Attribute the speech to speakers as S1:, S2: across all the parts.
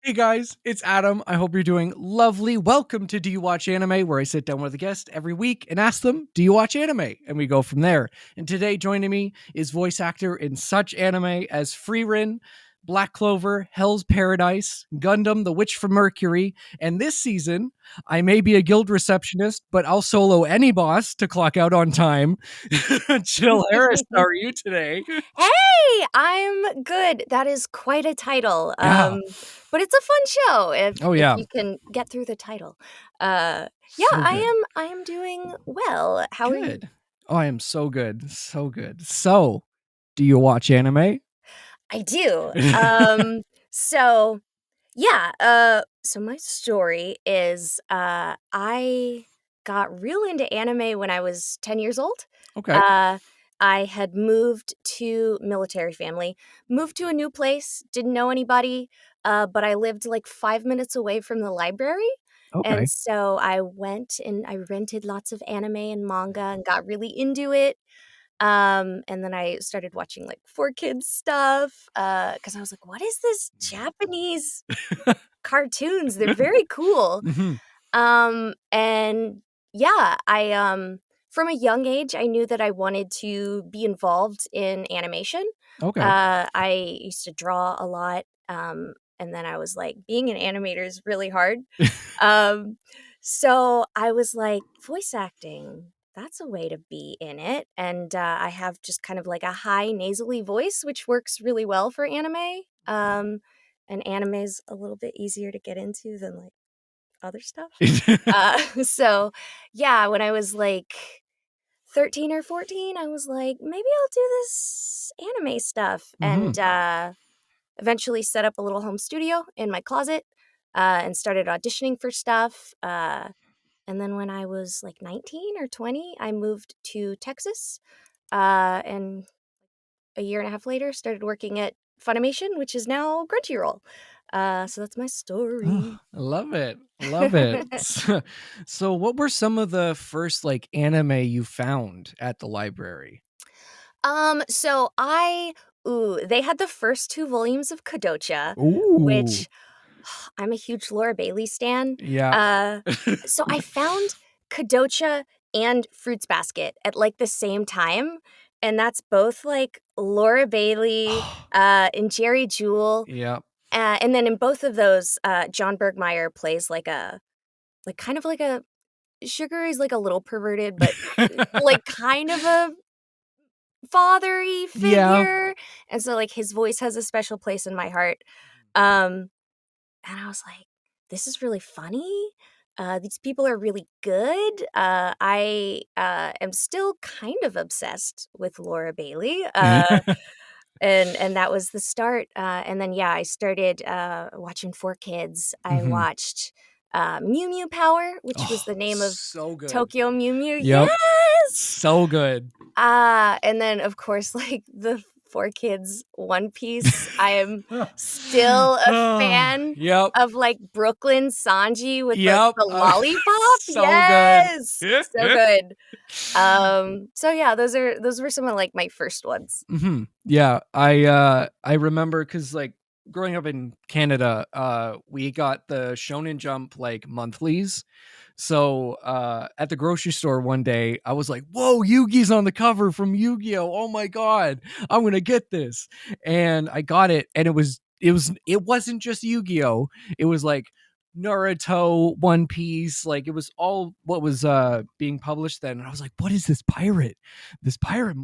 S1: Hey guys, it's Adam. I hope you're doing lovely. Welcome to Do You Watch Anime, where I sit down with a guest every week and ask them, Do you watch anime? And we go from there. And today joining me is voice actor in such anime as Frieren, Black Clover, Hell's Paradise, Gundam, The Witch from Mercury, and this season, I may be a guild receptionist, but I'll solo any boss to clock out on time. Jill Harris, how are you today?
S2: Hey, I'm good. That is quite a title.
S1: Yeah.
S2: But it's a fun show if
S1: Oh
S2: if
S1: yeah.
S2: you can get through the title. Yeah,
S1: So good.
S2: I am doing well. How are you?
S1: Good. Oh, I am so good. So good. So, do you watch anime?
S2: I do. So yeah, so my story is I got real into anime when I was 10 years old.
S1: Okay.
S2: Uh I had moved to military family, moved to a new place, didn't know anybody, but I lived like 5 minutes away from the library. And
S1: Okay.
S2: so I went and I rented lots of anime and manga and got really into it. And then I started watching like 4Kids stuff because I was like, what is this Japanese cartoons? They're very cool.
S1: Mhm.
S2: And yeah, I from a young age, I knew that I wanted to be involved in animation.
S1: Okay.
S2: I used to draw a lot, and then I was like, being an animator is really hard. Um, so I was like, voice acting, that's a way to be in it. And I have just kind of like a high nasally voice, which works really well for anime. And anime is a little bit easier to get into than like other stuff. So yeah, when I was like 13 or 14, I was like, maybe I'll do this anime stuff.
S1: Mhm.
S2: And eventually set up a little home studio in my closet and started auditioning for stuff. And then when I was like 19 or 20, I moved to Texas. And a year and a half later, started working at Funimation, which is now Crunchyroll. So that's my
S1: Oh,
S2: story.
S1: I love it. Love it. So, what were some of the first like anime you found at the library?
S2: So they had the first 2 volumes of Kodocha,
S1: Ooh.
S2: which I'm a huge Laura Bailey stan.
S1: Yeah.
S2: Uh, so I found Kodocha and Fruits Basket at, like, the same time, and that's both, like, Laura Bailey, and Jerry Jewell,
S1: Yeah.
S2: and then in both of those, John Bergmeyer plays like, kind of like a Sugar is, like, a little perverted, but, like, kind of a father-y
S1: Yeah.
S2: figure, and so, like, his voice has a special place in my heart. Um And I was like, "This is really funny. These people are really good." I am still kind of obsessed with Laura Bailey, and that was the start. And then yeah, I started watching 4Kids. I
S1: Mhm.
S2: watched Mew Mew Power, which was
S1: Oh,
S2: the name of
S1: so good.
S2: Tokyo Mew Mew.
S1: Yep.
S2: Yes.
S1: So good.
S2: And then, of course, like, the 4Kids One Piece, I am still a
S1: Oh,
S2: fan
S1: yep.
S2: of, like, Brooklyn Sanji with
S1: Yep.
S2: the lollipop.
S1: So good.
S2: Yes! So good. So yeah, those were some of, like, my first ones.
S1: Mhm. Yeah, I remember because like growing up in Canada, we got the Shonen Jump like monthlies. So at the grocery store one day, I was like, "Whoa, Yugi's on the cover from Yu-Gi-Oh! Oh my god, I'm gonna get this!" And I got it, and it wasn't just Yu-Gi-Oh! It was like Naruto, One Piece, like it was all what was being published then. And I was like, "What is this pirate? This pirate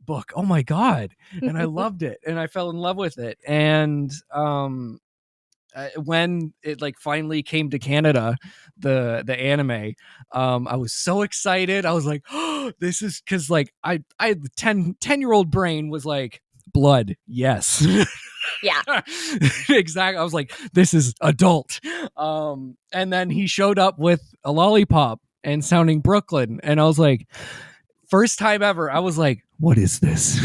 S1: book? Oh my god!" And I loved it, and I fell in love with it. And when it like finally came to Canada, the anime, I was so excited. I was like, "Oh, this is," because like I the 10-year-old brain was like, blood, yes.
S2: Yeah.
S1: Exactly. I was like, this is adult. And then he showed up with a lollipop and sounding Brooklyn, and I was like, first time ever, I was like, what is this?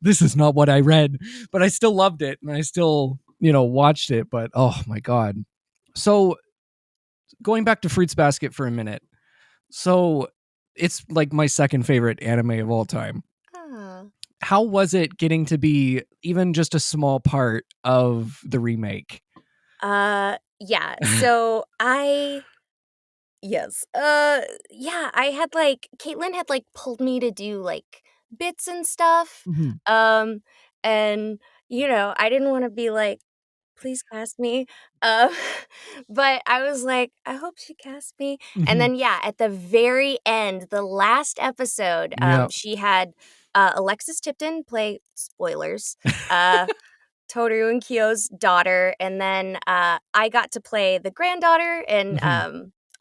S1: This is not what I read, but I still loved it, and I still, watched it. But oh my god! So going back to Fruits Basket for a minute, so it's like my second favorite anime of all time.
S2: Ah.
S1: How was it getting to be even just a small part of the remake?
S2: Yeah, so yes, yeah, I had, like Caitlin had, like, pulled me to do, like, bits and stuff,
S1: Mhm.
S2: um, and, I didn't wanna be like, "Please cast me," um, but I was like, "I hope she casts me," and
S1: Mhm.
S2: then, yeah, at the very end, the last episode,
S1: Yep.
S2: she had, Alexis Tipton play spoilers, uh Toru and Kyo's daughter, and then, I got to play the granddaughter, and,
S1: Mhm.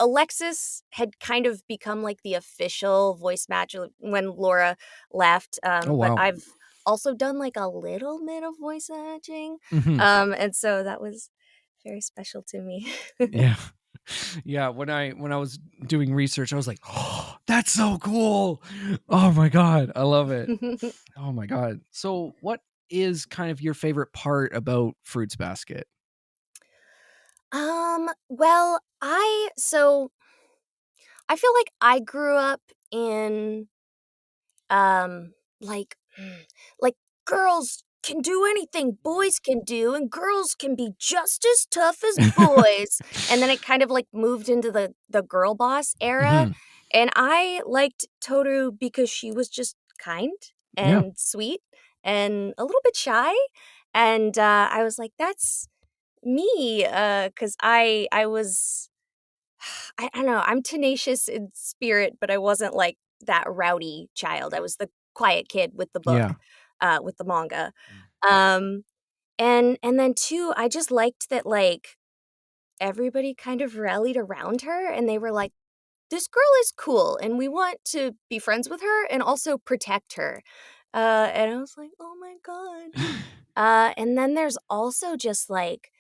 S2: Alexis had kind of become, like, the official voice match when Laura left,
S1: Oh,
S2: but
S1: wow.
S2: I've also done, like, a little bit of voice matching,
S1: Mhm.
S2: and so that was very special to me.
S1: Yeah. Yeah, when I was doing research, I was like, "Oh, that's so cool. Oh my god, I love it." Oh my god. So, what is kind of your favorite part about Fruits Basket?
S2: Well, I feel like I grew up in Um, like, like girls can do anything boys can do, and girls can be just as tough as boys. And then it kind of like moved into the girl boss era.
S1: Mhm.
S2: And I liked Toru because she was just kind
S1: Yeah.
S2: and sweet and a little bit shy. And I was like, that's me. Cause I was I don't know, I'm tenacious in spirit, but I wasn't, like, that rowdy child. I was the quiet kid with the book,
S1: Yeah.
S2: with the manga. Um, and then too, I just liked that, like, everybody kind of rallied around her, and they were like, "This girl is cool, and we want to be friends with her and also protect her." And I was like, "Oh my god." And then there's also just, like,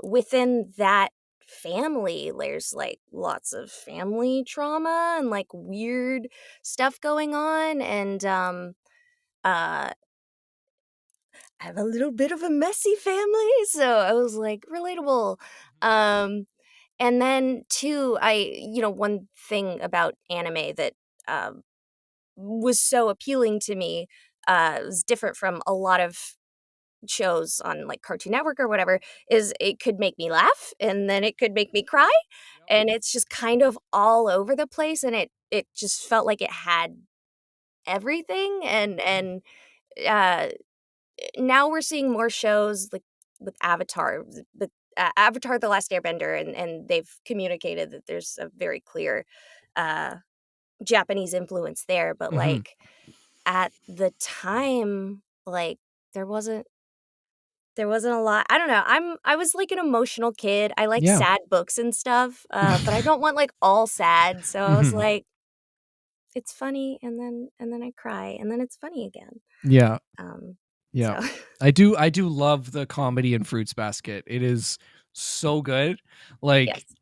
S2: within that family, there's, like, lots of family trauma and, like, weird stuff going on, and, uh, I have a little bit of a messy family, so I was like, relatable. Um, and then too, one thing about anime that, um, was so appealing to me, was different from a lot of shows on, like, Cartoon Network or whatever, is it could make me laugh, and then it could make me cry, and it's just kind of all over the place, and it just felt like it had everything, and, uh, now we're seeing more shows, like, with Avatar, the Avatar: The Last Airbender, and they've communicated that there's a very clear, uh, Japanese influence there, but,
S1: Mhm.
S2: like, at the time, like, there wasn't There wasn't a lot. I don't know, I was, like, an emotional kid, I like
S1: Yeah.
S2: sad books and stuff, but I don't want, like, all sad, so I was
S1: Mhm.
S2: like, "It's funny, and then I cry, and then it's funny again."
S1: Yeah.
S2: Um,
S1: Yeah.
S2: so
S1: I do love the comedy in Fruits Basket. It is so good. Like,
S2: yes.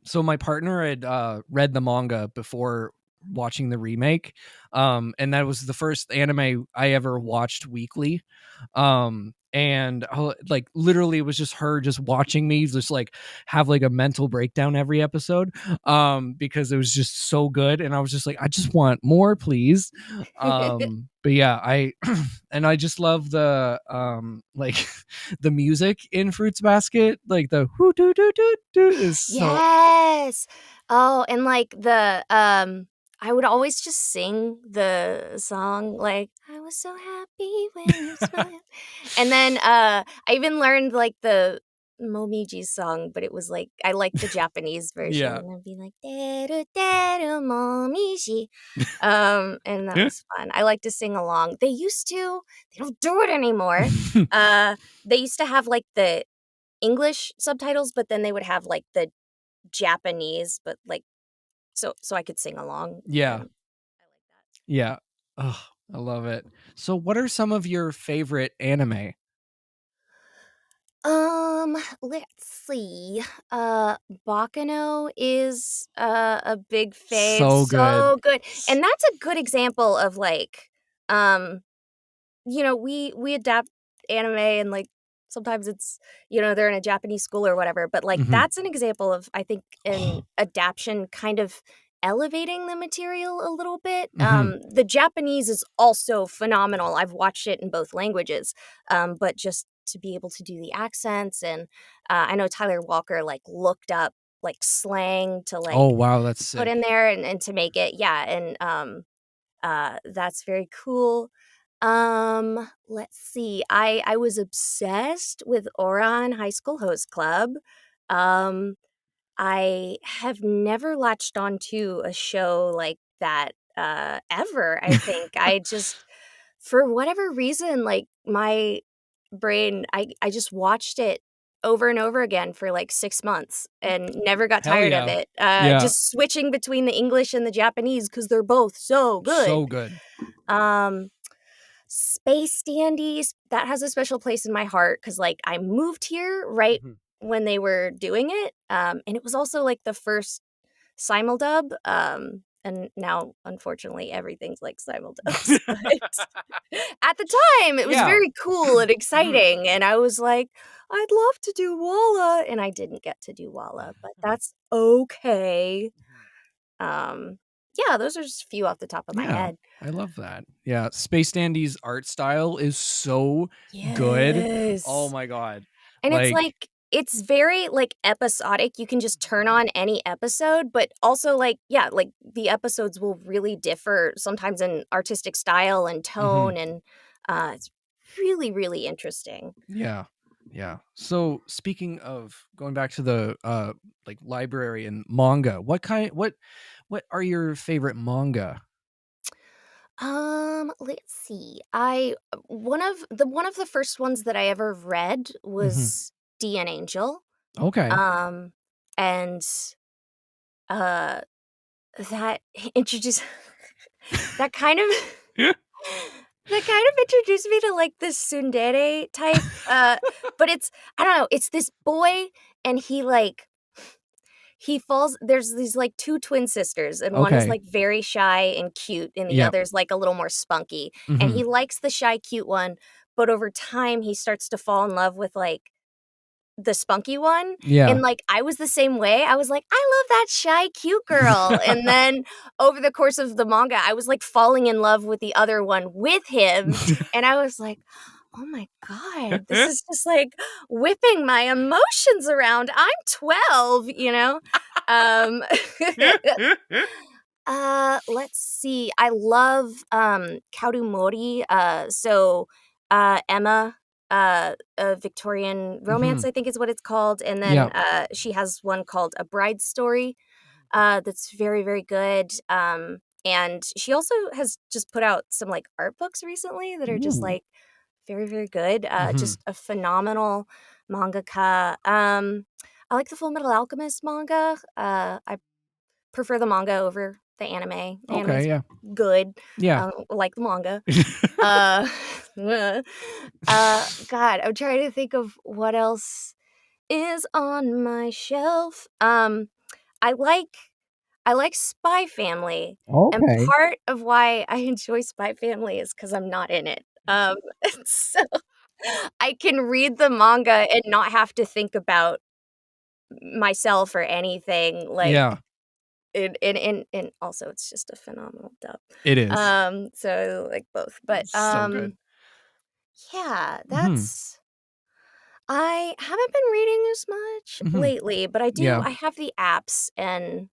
S1: so my partner had, read the manga before watching the remake, and that was the first anime I ever watched weekly. And, like, literally, it was just her just watching me just, like, have, like, a mental breakdown every episode, because it was just so good, and I was just like, "I just want more, please." But yeah, I and I just love the like the music in Fruits Basket, like the whoo doo doo doo doo is so
S2: Yes! Oh, and, like, I would always just sing the song, like, "I was so happy when you smiled," and then, I even learned, like, the Momiji's song, but it was, like I liked the Japanese version,
S1: yeah.
S2: and it'd be like, "Deru deru momiji," and that was fun. I like to sing along. They don't do it anymore. Uh, they used to have, like, the English subtitles, but then they would have, like, the Japanese, but, like so I could sing along,
S1: Yeah.
S2: and I like that.
S1: Yeah. Oh, I love it. So what are some of your favorite anime?
S2: Let's see. Bakano is, a big fave,
S1: So good.
S2: so good, and that's a good example of, like, um we adapt anime and, like, sometimes it's they're in a Japanese school or whatever, but, like,
S1: Mhm.
S2: that's an example of, I think, an adaptation kind of elevating the material a little bit.
S1: Mhm.
S2: The Japanese is also phenomenal. I've watched it in both languages, but just to be able to do the accents, and, I know Tyler Walker, like, looked up, like, slang to,
S1: Oh,
S2: like,
S1: wow, that's
S2: put in
S1: sick.
S2: there and to make it yeah, and, that's very cool. Let's see, I was obsessed with Ouran High School Host Club. Um, I have never latched onto a show like that, ever, I think. I just for whatever reason, like, my brain I just watched it over and over again for, like, 6 months and never got
S1: Hell
S2: tired of
S1: yeah.
S2: it,
S1: Yeah,
S2: just switching between the English and the Japanese because 'cause they're both so good.
S1: so good.
S2: Um, Space Dandies, that has a special place in my heart because like, I moved here right
S1: Mhm.
S2: when they were doing it, and it was also, like, the first simuldub, and now, unfortunately, everything's like simuldubs, but at the time, it was
S1: Yeah.
S2: very cool and
S1: Mhm.
S2: exciting, and I was like, "I'd love to do Walla," and I didn't get to do Walla, but that's okay. Um, yeah, those are just a few off the top of my
S1: Yeah,
S2: head.
S1: I love that. Yeah, Space Dandy's art style is so good. Oh
S2: Yes.
S1: my god.
S2: And it's
S1: Like
S2: like it's very, like, episodic, you can just turn on any episode, but also, like yeah, like, the episodes will really differ sometimes in artistic style and
S1: mhm.
S2: tone, and, it's really, really interesting.
S1: Yeah. Yeah. So, speaking of going back to the, like, library and manga, what are your favorite manga?
S2: Let's see, one of the first ones that I ever read
S1: Mhm.
S2: was D and Angel,
S1: Okay.
S2: um, and, uh, that introduced that kind of that kind of introduced me to, like, this tsundere type, but it's I don't know, it's this boy, and he falls there's these, like, 2 twin sisters, and one is,
S1: Okay.
S2: like, very shy and cute, and the
S1: Yep.
S2: other's, like, a little more spunky, and
S1: Mhm.
S2: he likes the shy, cute one, but over time, he starts to fall in love with, like, the spunky one, and,
S1: Yeah.
S2: like, I was the same way, I was like, "I love that shy, cute girl," and then over the course of the manga, I was, like, falling in love with the other one with him, and I was like, "Oh my god, this is just, like, whipping my emotions around, I'm 12," you know? Um let's see. I love, Kaorumori, Emma, a Victorian romance,
S1: Mhm.
S2: I think is what it's called, and then,
S1: Yep.
S2: she has one called A Bride's Story, that's very, very good, and she also has just put out some, like, art books recently that are just,
S1: Ooh.
S2: like, very, very good,
S1: Mhm.
S2: just a phenomenal mangaka, I like the Full Metal Alchemist manga, I prefer the manga over the anime. The
S1: Okay,
S2: anime's
S1: yeah.
S2: good,
S1: Yeah.
S2: like the manga. Uh, God, I'm trying to think of what else is on my shelf. I like I like Spy Family, and
S1: Okay.
S2: part of why I enjoy Spy Family is because 'cause I'm not in it. And so I can read the manga and not have to think about myself or anything, like
S1: Yeah,
S2: and also it's just a phenomenal dub.
S1: it is.
S2: So like both, but,
S1: So good.
S2: yeah,
S1: Mhm.
S2: that's I haven't been reading as much
S1: Mhm.
S2: lately, but
S1: Yeah.
S2: I have the apps, and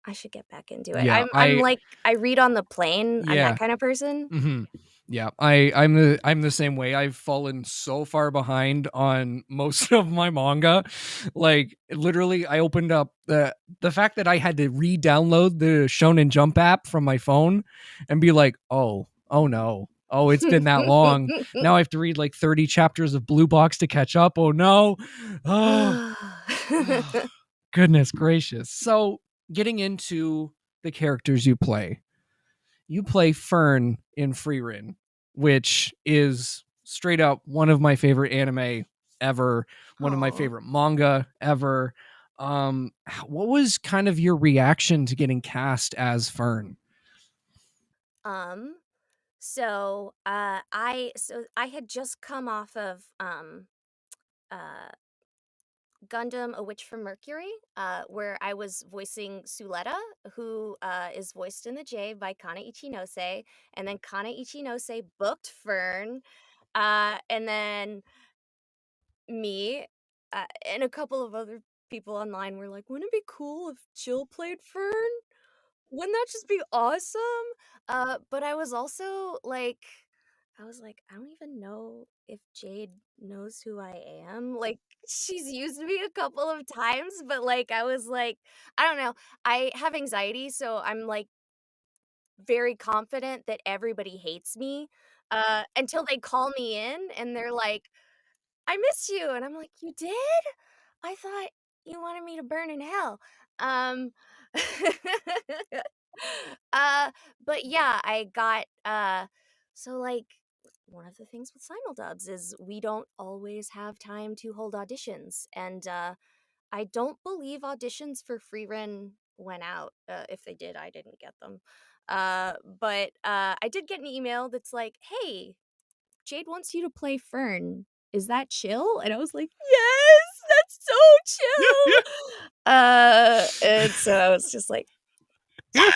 S2: I should get back into it.
S1: Yeah.
S2: I'm like I read on the plane, I'm that
S1: Yeah.
S2: kind of person.
S1: Mhm. Yeah, I'm the same way. I've fallen so far behind on most of my manga. Like, literally, I opened up the fact that I had to re-download the Shonen Jump app from my phone and be like, "Oh no. Oh, it's been that long. Now I have to read like 30 chapters of Blue Box to catch up. Oh no." Oh, oh, goodness gracious. So, getting into the characters you play Fern in Frieren, which is straight up one of my favorite anime ever, one of my
S2: Aw.
S1: favorite manga ever. What was kind of your reaction to getting cast as Fern?
S2: Um, I had just come off of, uh Gundam: A Witch from Mercury, where I was voicing Suletta, who is voiced in the J by Kana Ichinose, and then Kana Ichinose booked Fern, and then me, and a couple of other people online were like, "Wouldn't it be cool if Jill played Fern? Wouldn't that just be awesome?" But I was like, "I don't even know if Jade knows who I am." Like, she's used me a couple of times, but, like, I was like, I don't know. I have anxiety, so I'm, like, very confident that everybody hates me, until they call me in and they're like, "I miss you," and I'm like, "You did? I thought you wanted me to burn in hell." Um, uh, but yeah, I got, so, like, one of the things with simuldubs is we don't always have time to hold auditions, and, I don't believe auditions for Frieren went out. If they did, I didn't get them. But I did get an email that's like, "Hey, Jade wants you to play Fern. Is that chill?" And I was like, "Yes, that's so chill." And so I was just like, "Yeah!"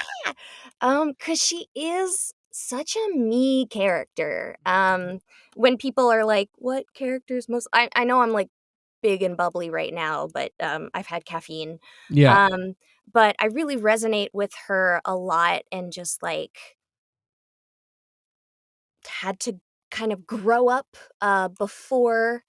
S2: 'Cause she is such a me character. When people are like, "What characters most," I know I'm, like, big and bubbly right now, but, I've had caffeine.
S1: Yeah.
S2: Um, but I really resonate with her a lot and just, like, had to kind of grow up, before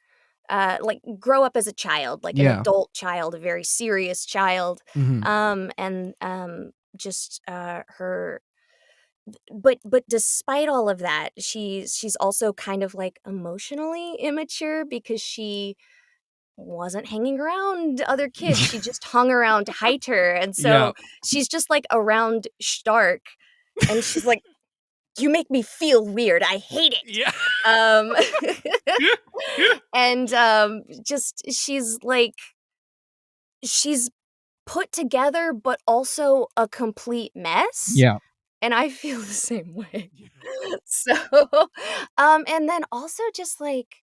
S2: like, grow up as a child, like an
S1: Yeah.
S2: adult child, a very serious child,
S1: Mhm.
S2: and, just, her but despite all of that, she's also kind of, like, emotionally immature because she wasn't hanging around other kids, she just hung around Heiter, and
S1: Yeah.
S2: so she's just, like, around Stark, and she's like, "You make me feel weird, I hate it."
S1: Yeah.
S2: Um, and, just she's put together, but also a complete mess,
S1: Yeah.
S2: and I feel the same way. So, and then also just, like,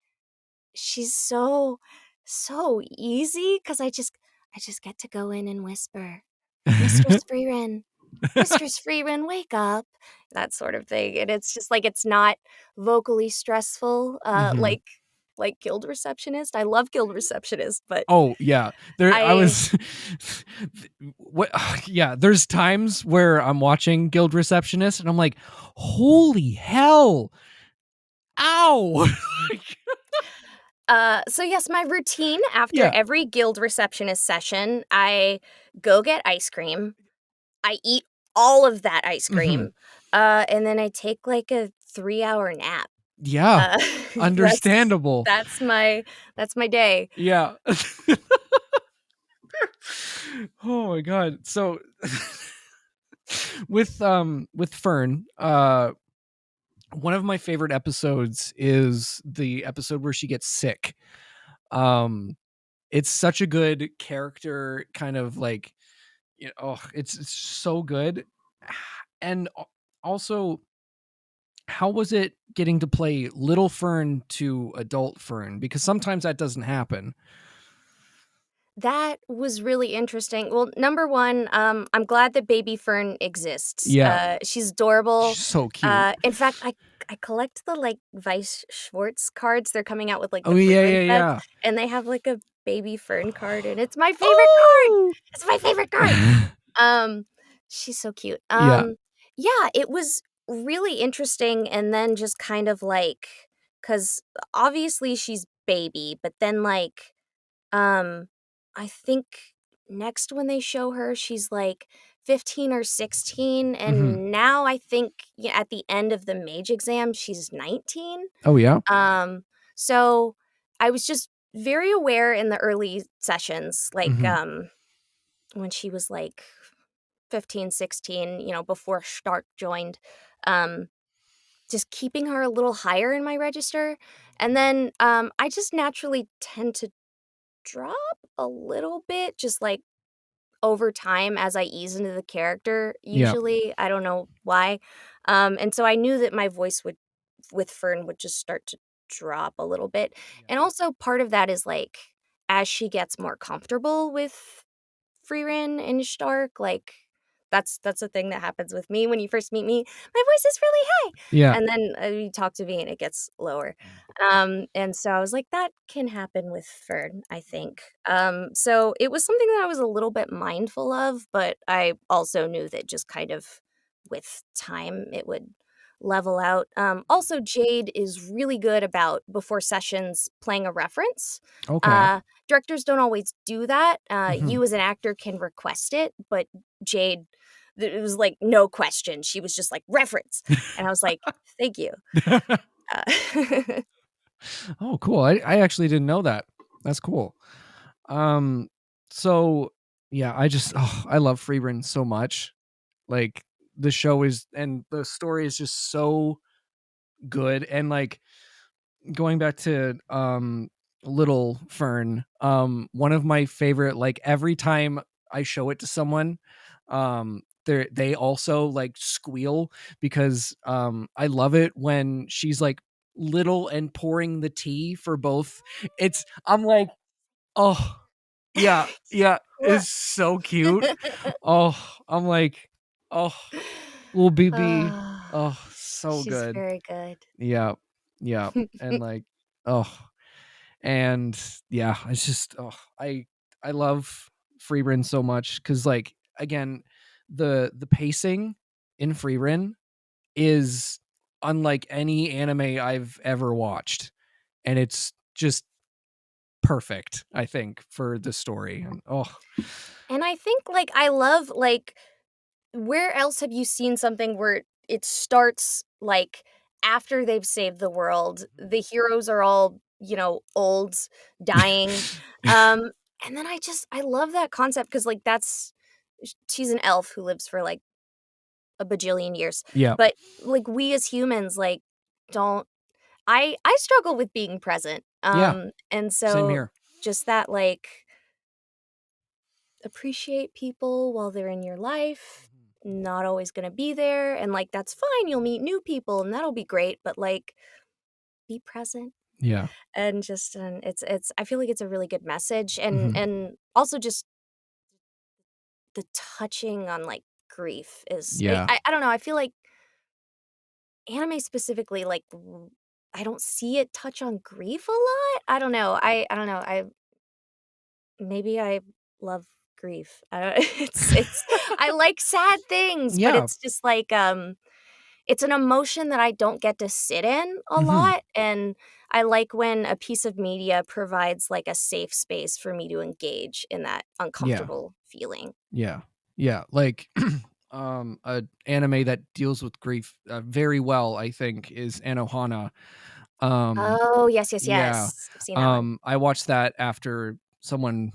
S2: she's so easy because I just get to go in and whisper, "Mistress Frieren, Mistress Frieren, wake up," that sort of thing, and it's just, like, it's not vocally stressful,
S1: Mhm.
S2: like Guild Receptionist. I love Guild Receptionist, but
S1: Oh, yeah. There I
S2: I
S1: was what yeah, there's times where I'm watching Guild Receptionist and I'm like, "Holy hell. Ow." Like
S2: so yes, my routine after
S1: yeah.
S2: every Guild Receptionist session, I go get ice cream, I eat all of that ice
S1: Mhm.
S2: cream, and then I take, like, a 3-hour nap.
S1: Yeah.
S2: Uh, that's
S1: Understandable.
S2: that's my that's my day.
S1: Yeah. Oh my god. So with Fern, one of my favorite episodes is the episode where she gets sick. Um it's such a good character kind of like oh, it's so good. And also how was it getting to play little Fern to adult Fern because sometimes that doesn't happen.
S2: That was really interesting. Well, number 1, I'm glad that baby Fern exists.
S1: Yeah,
S2: She's adorable.
S1: she's so cute.
S2: In fact, I collect the, like, Weiss Schwarz cards. They're coming out with, like,
S1: Oh
S2: the
S1: yeah,
S2: Frieren
S1: yeah,
S2: sets,
S1: yeah.
S2: and they have, like, a baby Fern card, and it's my favorite card!
S1: Oh.
S2: It's my favorite card! Um, she's so cute.
S1: Yeah.
S2: Yeah, it was really interesting, and then just kind of like, because obviously she's baby, but then, like, um, I think next when they show her, she's, like, 15 or 16,
S1: Mhm.
S2: and now I think, yeah, at the end of the mage exam, she's 19.
S1: Oh yeah.
S2: Um, so I was just very aware in the early sessions, like,
S1: Mhm.
S2: when she was, like, 15, 16, before Stark joined, um, just keeping her a little higher in my register, and then, I just naturally tend to drop a little bit, just, like, over time as I ease into the character,
S1: Yeah.
S2: usually, I don't know why, and so I knew that my voice would with Fern would just start to drop a little bit, and also part of that is, like, as she gets more comfortable with Frieren and Stark, like, that's a thing that happens with me when you first meet me. My voice is really high,
S1: Yeah.
S2: and then, you talk to me and it gets lower. And so I was like, "That can happen with Fern, I think." So it was something that I was a little bit mindful of, but I also knew that just kind of with time, it would level out. Also, Jade is really good about, before sessions, playing a reference.
S1: Okay.
S2: Uh, Directors don't always do that.
S1: Mhm.
S2: You as an actor can request it, but Jade, it was like no question. She was just like, "Reference." And I was like, "Thank you." Uh,
S1: Oh, cool. I actually didn't know that. That's cool. Um, so yeah, I love Frieren so much. Like the show is and the story is just so good. And like going back to Little Fern, one of my favorite, like every time I show it to someone, they also like squeal because I love it when she's like little and pouring the tea for both. I'm like, oh, yeah, yeah,
S2: Poor
S1: it's so cute. Oh, I'm like, oh, little BB.
S2: Ah,
S1: Oh, so
S2: she's
S1: good.
S2: very good.
S1: Yeah, yeah, and like, oh, and yeah, it's just, oh, I love Freerin so much because, like, again, the pacing in Freerin is unlike any anime I've ever watched, and it's just perfect, I think, for the story. And oh,
S2: And I think, like, I love, like, where else have you seen something where it starts, like, after they've saved the world, the heroes are all, old, dying, um, and then I love that concept because, like, that's she's an elf who lives for, like, a bajillion years,
S1: yeah,
S2: but, like, we as humans, like, don't I struggle with being present,
S1: yeah,
S2: and
S1: same
S2: so
S1: here.
S2: just that, like, appreciate people while they're in your life, not always gonna be there, and, like, that's fine, you'll meet new people, and that'll be great, but, like, be present,
S1: Yeah,
S2: and just, it's I feel like it's a really good message,
S1: mhm,
S2: and also just the touching on, like, grief is
S1: yeah,
S2: I don't know, I feel like anime specifically, like, I don't see it touch on grief a lot? I don't know, maybe I love grief. I don't it's I like sad things, but
S1: yeah,
S2: it's just like, it's an emotion that I don't get to sit in a
S1: mhm,
S2: lot, and I like when a piece of media provides, like, a safe space for me to engage in that
S1: yeah.
S2: uncomfortable feeling.
S1: Yeah. Yeah, like, a anime that deals with grief, very well, I think, is Anohana. Um,
S2: Oh, yes, yes,
S1: yeah,
S2: yes. I've seen that one.
S1: I watched that after someone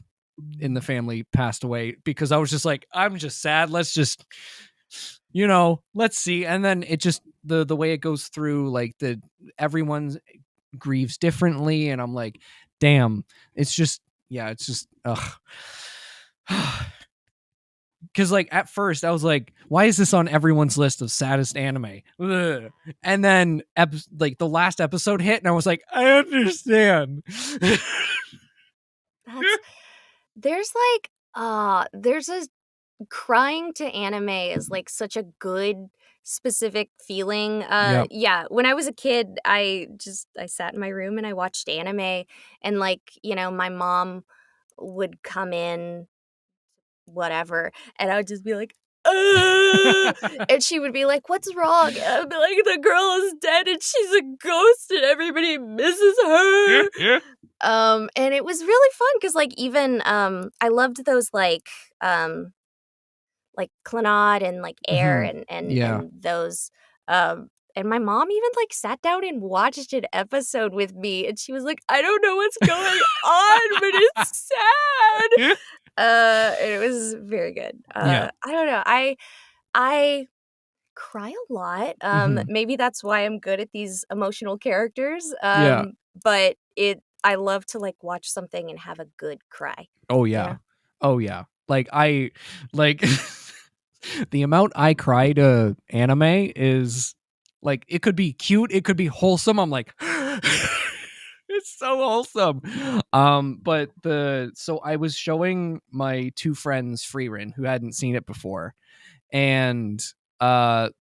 S1: in the family passed away because I was just like, "I'm just sad, let's just, let's see," and then it just the way it goes through, like, everyone's grieves differently, and I'm like, "Damn." It's just yeah, it's just, ugh. Because like at first I was like, why is this on everyone's list of saddest anime? Ugh. And then like the last episode hit, and I was like, I understand.
S2: That's there's a crying to anime is, like, such a good specific feeling,
S1: Yep.
S2: yeah, when I was a kid, I sat in my room and I watched anime, and, like, my mom would come in, whatever, and I would just be like, "Ugh," and she would be like, "What's wrong?" And I would be like, "The girl is dead and she's a ghost and everybody misses her." And it was really fun because, like, even, I loved those, like Clannad and, like, Air
S1: Mhm.
S2: and
S1: Yeah.
S2: those, and my mom even, like, sat down and watched an episode with me, and she was like, "I don't know what's going on, but it's sad." And it was very good.
S1: Yeah.
S2: I don't know, I cry a lot,
S1: Mhm.
S2: maybe that's why I'm good at these emotional characters,
S1: Yeah.
S2: but I love to, like, watch something and have a good cry,
S1: Oh
S2: you
S1: yeah.
S2: know?
S1: Oh yeah. Like I like the amount I cry to anime is like it could be cute, it could be wholesome. I'm like it's so wholesome. But the so I was showing my two friends Frieren who hadn't seen it before, And the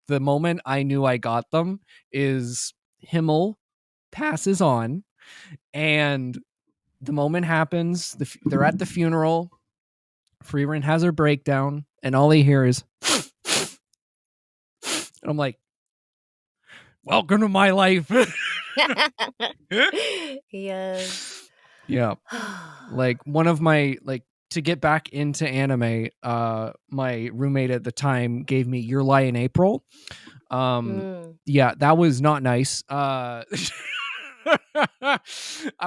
S1: moment I knew I got them is Himmel passes on, and the moment happens. They're at the funeral. Frieren has her breakdown, and all he hears is, and I'm like, "Welcome to my life."
S2: Yes.
S1: Yeah, like one of my to get back into anime. My roommate at the time gave me Your Lie in April. Yeah, that was not nice. I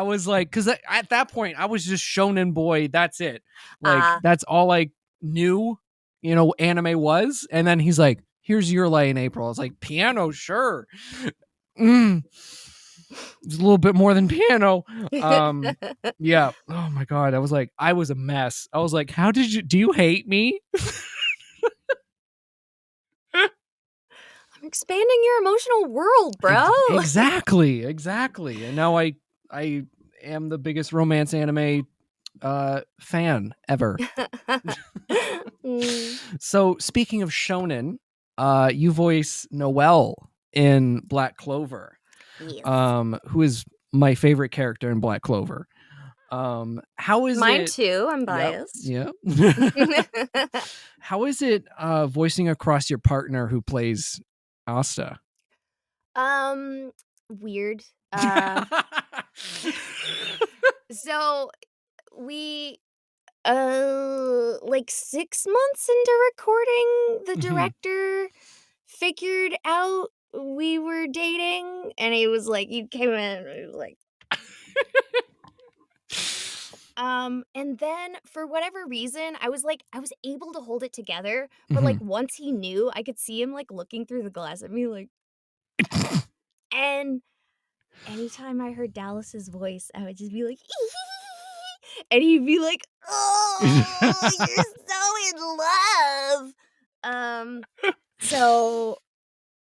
S1: was like, because at that point I was just shonen boy. That's it. Like that's all I knew. Anime was. And then he's like, "Here's Your Lie in April." I was like, "Piano, sure." It's a little bit more than piano. Yeah. Oh my god. I was a mess. I was like, do you hate me?
S2: I'm expanding your emotional world, bro.
S1: Exactly. And now I am the biggest romance anime fan ever. So speaking of shonen, you voice Noelle in Black Clover.
S2: Yes.
S1: Who is my favorite character in Black Clover. How is
S2: Mine
S1: it?
S2: too. I'm biased.
S1: Yeah. How is it voicing across your partner who plays Asta?
S2: Weird. So we like 6 months into recording, the director figured out we were dating, and he was like, he came in and he was like, and then for whatever reason, I was able to hold it together, but like once he knew, I could see him like looking through the glass at me like, and anytime I heard Dallas's voice, I would just be like, and he'd be like, "Oh, you're so in love." So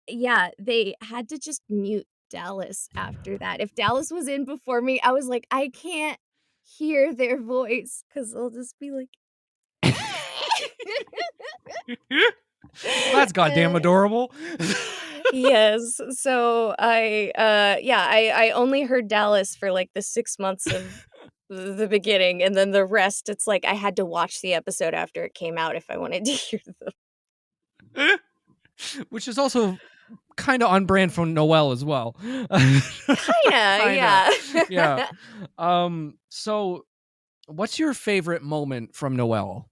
S2: yeah, they had to just mute Dallas after that. If Dallas was in before me, I was like, I can't hear their voice because they'll just be like,
S1: That's goddamn adorable.
S2: Yes. So I only heard Dallas for like the 6 months of the beginning, and then the rest, it's like I had to watch the episode after it came out if I wanted to hear them.
S1: Which is also kind of on brand for Noelle as well.
S2: Kinda, yeah.
S1: Yeah. So what's your favorite moment from Noelle?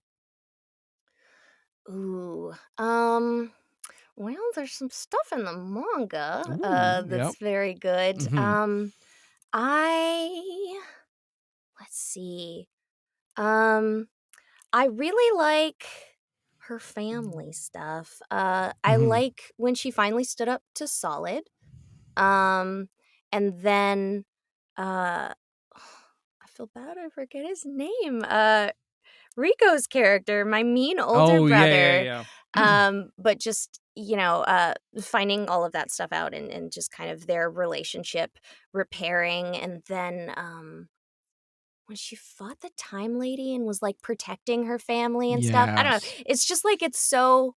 S2: Ooh. Well, there's some stuff in the manga
S1: Ooh, yep.
S2: that's very good. I let's see. I really like her family stuff. I like when she finally stood up to Solid. Um, and then uh I feel bad I forget his name. Rico's character, my mean older
S1: Oh,
S2: brother.
S1: yeah.
S2: But just, finding all of that stuff out and just kind of their relationship repairing. And then when she fought the Time Lady and was like protecting her family and stuff. I don't know.
S1: Yes.
S2: It's just like it's so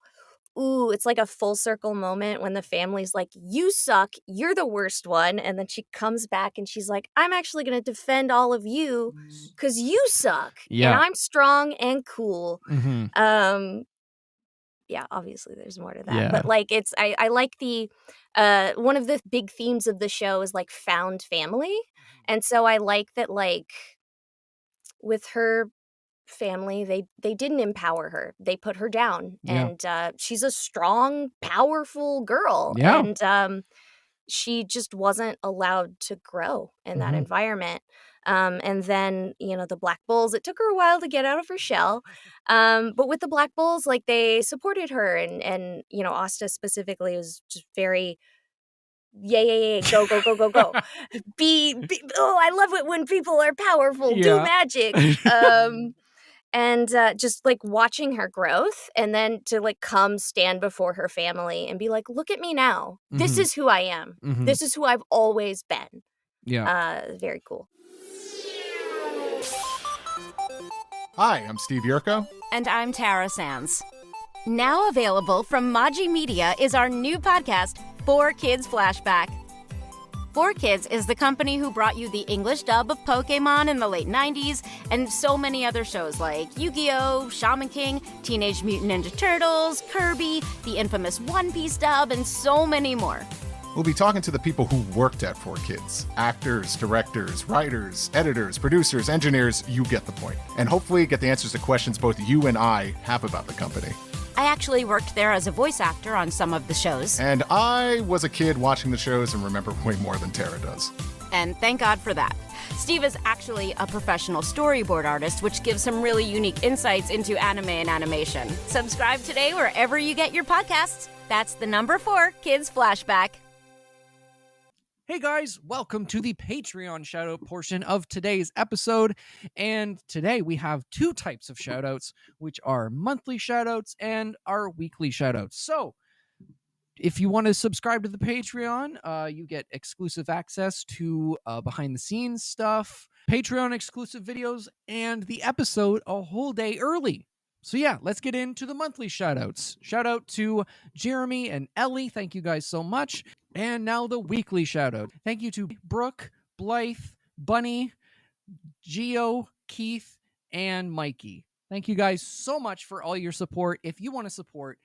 S2: it's like a full circle moment when the family's like, "You suck. You're the worst one." And then she comes back and she's like, "I'm actually going to defend all of you cuz you suck and
S1: Yeah.
S2: I'm strong and cool." Um yeah, obviously there's more to that.
S1: Yeah.
S2: But like I like the one of the big themes of the show is like found family. And so I like that like with her family, they didn't empower her. They put her down,
S1: Yeah.
S2: and she's a strong, powerful girl,
S1: Yeah.
S2: and she just wasn't allowed to grow in that environment. And then, the Black Bulls, it took her a while to get out of her shell. But with the Black Bulls, like they supported her and Asta specifically was just very yay, go, go, go, go, go. Oh, I love it when people are powerful, do
S1: Yeah.
S2: magic. And just like watching her growth and then to like come stand before her family and be like, look at me now. This is who I am. This is who I've always been.
S1: Yeah.
S2: Very cool.
S3: Hi, I'm Steve Yurko.
S4: And I'm Tara Sands.
S3: Now available from Maji Media is our new podcast, 4Kids Flashback. 4Kids is the company who brought you the English dub of Pokemon in the late 90s and so many other shows like Yu-Gi-Oh!, Shaman King, Teenage Mutant Ninja Turtles, Kirby, the infamous One Piece dub, and so many more.
S4: We'll be talking to the people who worked at 4Kids. Actors, directors, writers, editors, producers, engineers, you get the point. And hopefully get the answers to questions both you and I have about the company.
S3: I actually worked there as a voice actor on some of the shows.
S4: And I was a kid watching the shows and remember way more than Tara does.
S3: And thank God for that. Steve is actually a professional storyboard artist, which gives some really unique insights into anime and animation. Subscribe today wherever you get your podcasts. That's the number 4 Kids Flashback.
S1: Hey guys, welcome to the Patreon shoutout portion of today's episode. And today we have 2 types of shoutouts, which are monthly shoutouts and our weekly shoutouts. So if you want to subscribe to the Patreon, you get exclusive access to behind the scenes stuff, Patreon exclusive videos, and the episode a whole day early. So yeah, let's get into the monthly shoutouts. Shout out to Jeremy and Ellie. Thank you guys so much. And now the weekly shoutout. Thank you to Brooke, Blythe, Bunny, Geo, Keith, and Mikey. Thank you guys so much for all your support. If you want to support,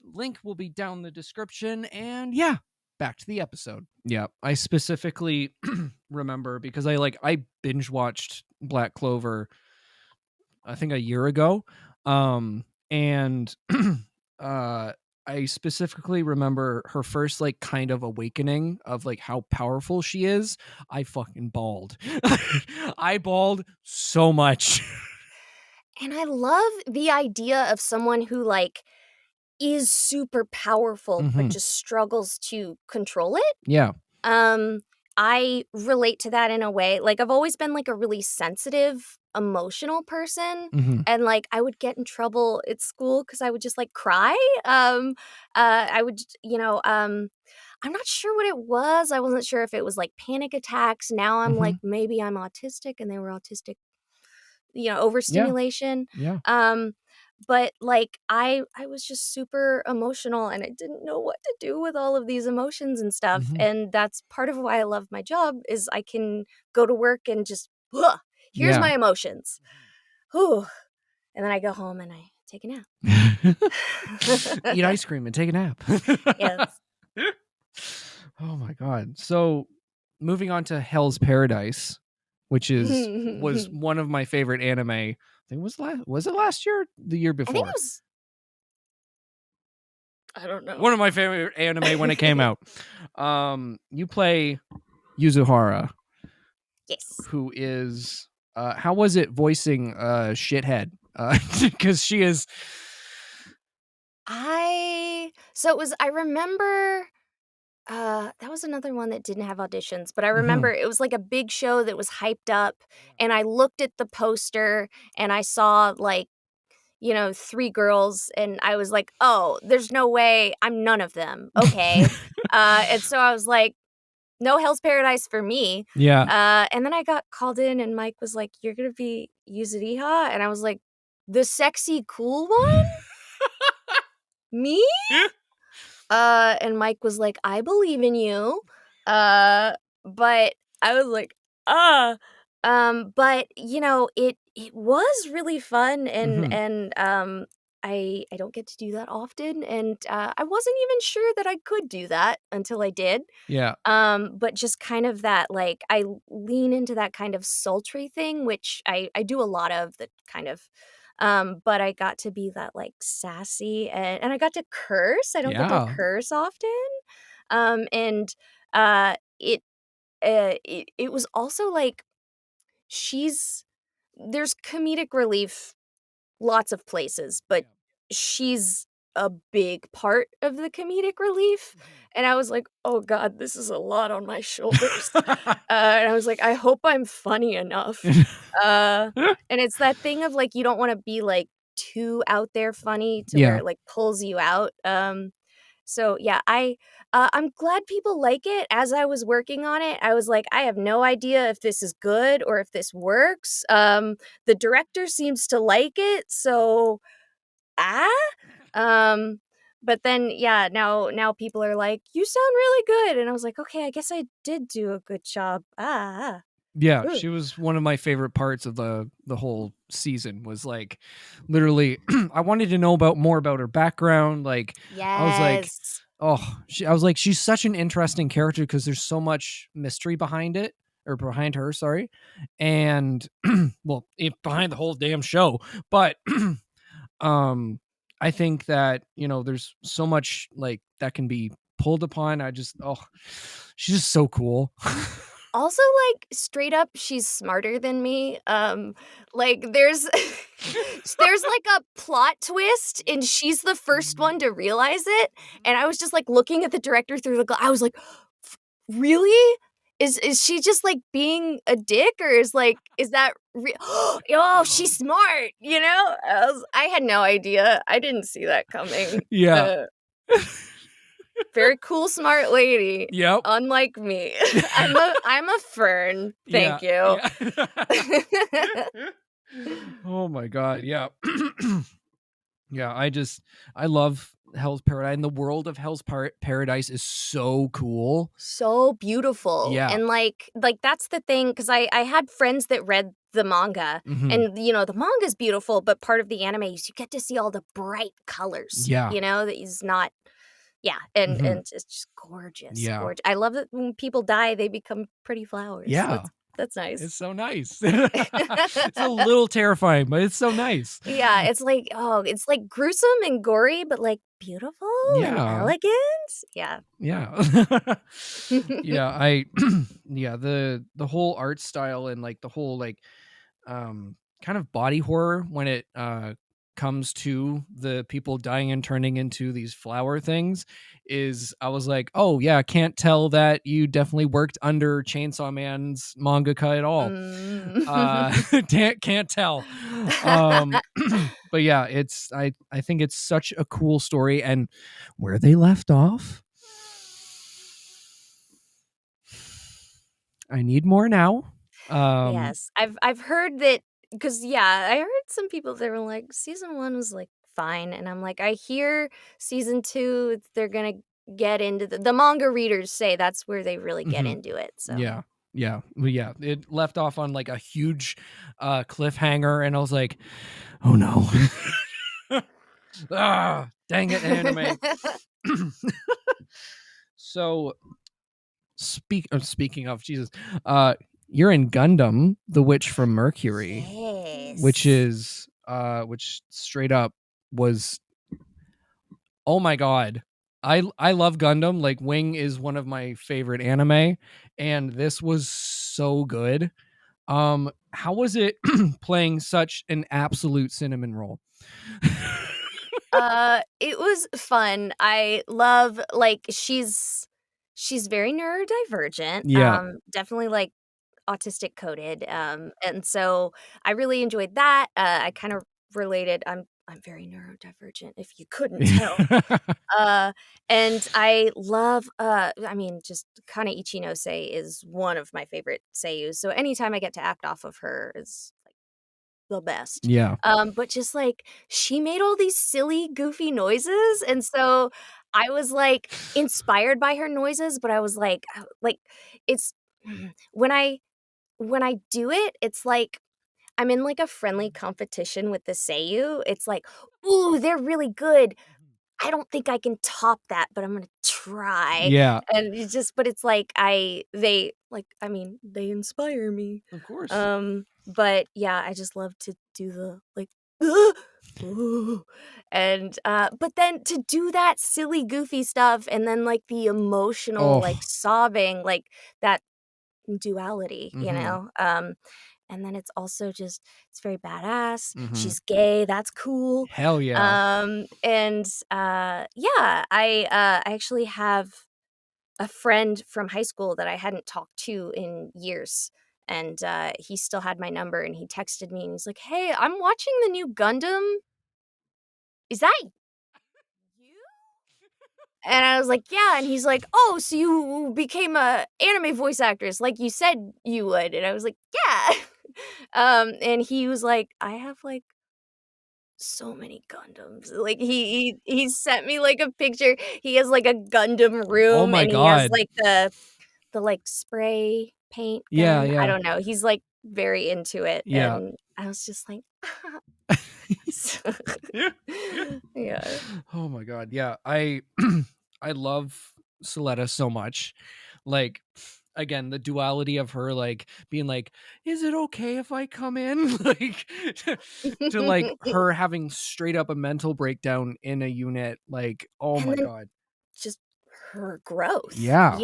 S1: link will be down in the description. And yeah, back to the episode. Yeah, I specifically remember because I binge watched Black Clover I think a year ago. And I specifically remember her first kind of awakening of how powerful she is. I fucking bawled. I bawled so much.
S2: And I love the idea of someone who is super powerful but just struggles to control it.
S1: Yeah.
S2: I relate to that in a way. I've always been a really sensitive, emotional person, and I would get in trouble at school because I would just cry. I would, I'm not sure what it was. I wasn't sure if it was panic attacks. Now I'm maybe I'm autistic, and they were autistic, overstimulation.
S1: Yeah.
S2: But I was just super emotional, and I didn't know what to do with all of these emotions and stuff. And that's part of why I love my job is I can go to work and just here's my emotions. Whew. And then I go home and I take a nap.
S1: Eat ice cream and take a nap.
S2: Yes.
S1: Oh my god. So moving on to Hell's Paradise, which was one of my favorite anime. I think was it last year or the year before?
S2: I think it was. I don't know.
S1: One of my favorite anime when it came out. You play Yuzuhara.
S2: Yes.
S1: Who is how was it voicing shithead? Because she is.
S2: I remember that was another one that didn't have auditions, but I remember it was a big show that was hyped up, and I looked at the poster and I saw 3 girls, and I was like, oh, there's no way I'm none of them. Okay. And so I was like, no Hell's Paradise for me.
S1: Yeah.
S2: And then I got called in, and Mike was like, you're going to be Yuzuriha? And I was like, the sexy, cool one? Me? And Mike was like, I believe in you. But I was like, but it was really fun, and I don't get to do that often, and I wasn't even sure that I could do that until I did.
S1: Yeah.
S2: But just kind of that, I lean into that kind of sultry thing, which I do a lot of, that kind of. But I got to be that sassy, and I got to curse. I don't get to curse often. And it was also there's comedic relief lots of places, but she's a big part of the comedic relief. And I was like, oh God, this is a lot on my shoulders. And I was like, I hope I'm funny enough. And it's that thing of you don't want to be too out there funny to where it pulls you out. So yeah, I'm glad people like it. As I was working on it, I was like, I have no idea if this is good or if this works. The director seems to like it, so But then, yeah, now people are like, "You sound really good," and I was like, "Okay, I guess I did do a good job."
S1: Yeah,
S2: Ugh.
S1: she was one of my favorite parts of the whole season. Was like, literally, I wanted to know more about her background. Like, I was like,
S2: Yes.
S1: I was like, she's such an interesting character because there's so much mystery behind it, or behind her, sorry, and well, behind the whole damn show. But um, I think that there's so much like that can be pulled upon. She's just so cool.
S2: Also, like, straight up, she's smarter than me. Like, there's there's, like, a plot twist, and she's the first one to realize it, and I was just, like, looking at the director through the I was like, "F really? Is she just, like, being a dick, or is that oh, she's smart," you know? I had no idea. I didn't see that coming.
S1: Yeah.
S2: Very cool, smart lady,
S1: Yep.
S2: unlike me. I'm a Fern,
S1: Yeah.
S2: thank you.
S1: Yeah. Oh my god. Yeah. Yeah. I love Hell's Paradise, and the world of Hell's Paradise is so cool.
S2: So beautiful,
S1: Yeah.
S2: and, that's the thing, 'cause I had friends that read the manga,
S1: Mhm.
S2: and, the manga's beautiful, but part of the anime is you get to see all the bright colors,
S1: Yeah.
S2: that is not. Yeah, and
S1: Mhm.
S2: it's just gorgeous,
S1: Yeah.
S2: I love that when people die, they become pretty flowers.
S1: Yeah.
S2: That's nice.
S1: It's so nice. It's a little terrifying, but it's so nice.
S2: Yeah, it's like gruesome and gory, but, like, beautiful and
S1: Yeah.
S2: elegant. Yeah.
S1: Yeah. Yeah, yeah, the whole art style and like the whole like kind of body horror when it comes to the people dying and turning into these flower things is, I was like, oh yeah, can't tell that you definitely worked under Chainsaw Man's mangaka at all.
S2: Mm.
S1: Can't tell. um but yeah, I think it's such a cool story, and where they left off, I need more now.
S2: Yes, I've heard that, because yeah, I heard some people that were like, "Season 1 was, like, fine," and I'm like, I hear Season 2, they're gonna get into the manga readers say that's where they really get
S1: Mhm.
S2: into it, so
S1: Yeah. Yeah. Well, yeah, it left off on like a huge cliffhanger, and I was like, "Oh no." Dang it, anime. So, speaking of Jesus, you're in Gundam, The Witch from Mercury, which
S2: Yes.
S1: is which straight up was, oh my god. I love Gundam. Like, Wing is one of my favorite anime, and this was so good. How was it playing such an absolute cinnamon roll?
S2: It was fun. I love, like, she's very neurodivergent,
S1: Yeah.
S2: definitely, like, autistic coded, and so I really enjoyed that. I kind of related. I'm very neurodivergent, if you couldn't tell. Uh, and I love, I mean, just Kana Ichinose is one of my favorite seiyus, so anytime I get to act off of her is, like, the best.
S1: Yeah.
S2: But just, like, she made all these silly, goofy noises, and so I was, like, inspired by her noises, but I was like, it's when I do it, it's like I'm in, like, a friendly competition with the Seiyu. It's like, "Ooh, they're really good. I don't think I can top that, but I'm gonna try."
S1: Yeah.
S2: And it's just but it's like I mean, they inspire me.
S1: Of course.
S2: But yeah, I just love to do the, like, ooh, and, but then to do that silly, goofy stuff and then, like, the emotional, like,
S1: Oh.
S2: sobbing, like, that duality,
S1: Mhm.
S2: and then it's also just it's very badass.
S1: Mhm.
S2: She's gay, that's cool.
S1: Hell yeah.
S2: And yeah, I actually have a friend from high school that I hadn't talked to in years, and he still had my number, and he texted me, and he's like, "Hey, I'm watching the new Gundam. Is that you?" And I was like, "Yeah," and he's like, "Oh, so you became a anime voice actress like you said you would," and I was like, "Yeah." And he was like, "I have, like, so many Gundams. Like he sent me like a picture. He has like a Gundam
S1: Oh
S2: room
S1: my
S2: and he has
S1: god.
S2: like the like spray paint
S1: Yeah,
S2: gun. I
S1: yeah.
S2: don't know. He's like very into it
S1: Yeah.
S2: and I was just like so-
S1: Yeah.
S2: yeah.
S1: Oh my god. Yeah. I I love Soletta so much. Like again, the duality of her like being like, is it okay if I come in? Like to like her having straight up a mental breakdown in a unit. Like, oh
S2: And
S1: my
S2: then
S1: god.
S2: just her growth,
S1: Yeah.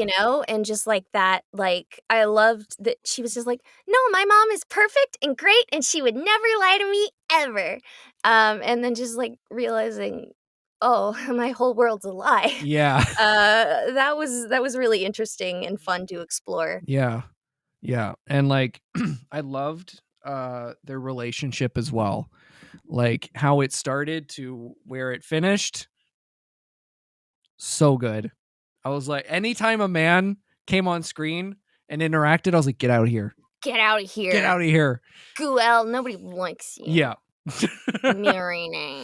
S2: and just like that, like I loved that she was just like, no, my mom is perfect and great and she would never lie to me ever. And then just like realizing, oh, my whole world's a lie.
S1: Yeah.
S2: That was really interesting and fun to explore.
S1: Yeah. Yeah. And like I loved their relationship as well. Like how it started to where it finished. So good. I was like, anytime a man came on screen and interacted, I was like, get out of here.
S2: Get out of
S1: Get
S2: here.
S1: out of here.
S2: Guel, nobody likes you.
S1: Yeah.
S2: Marrying.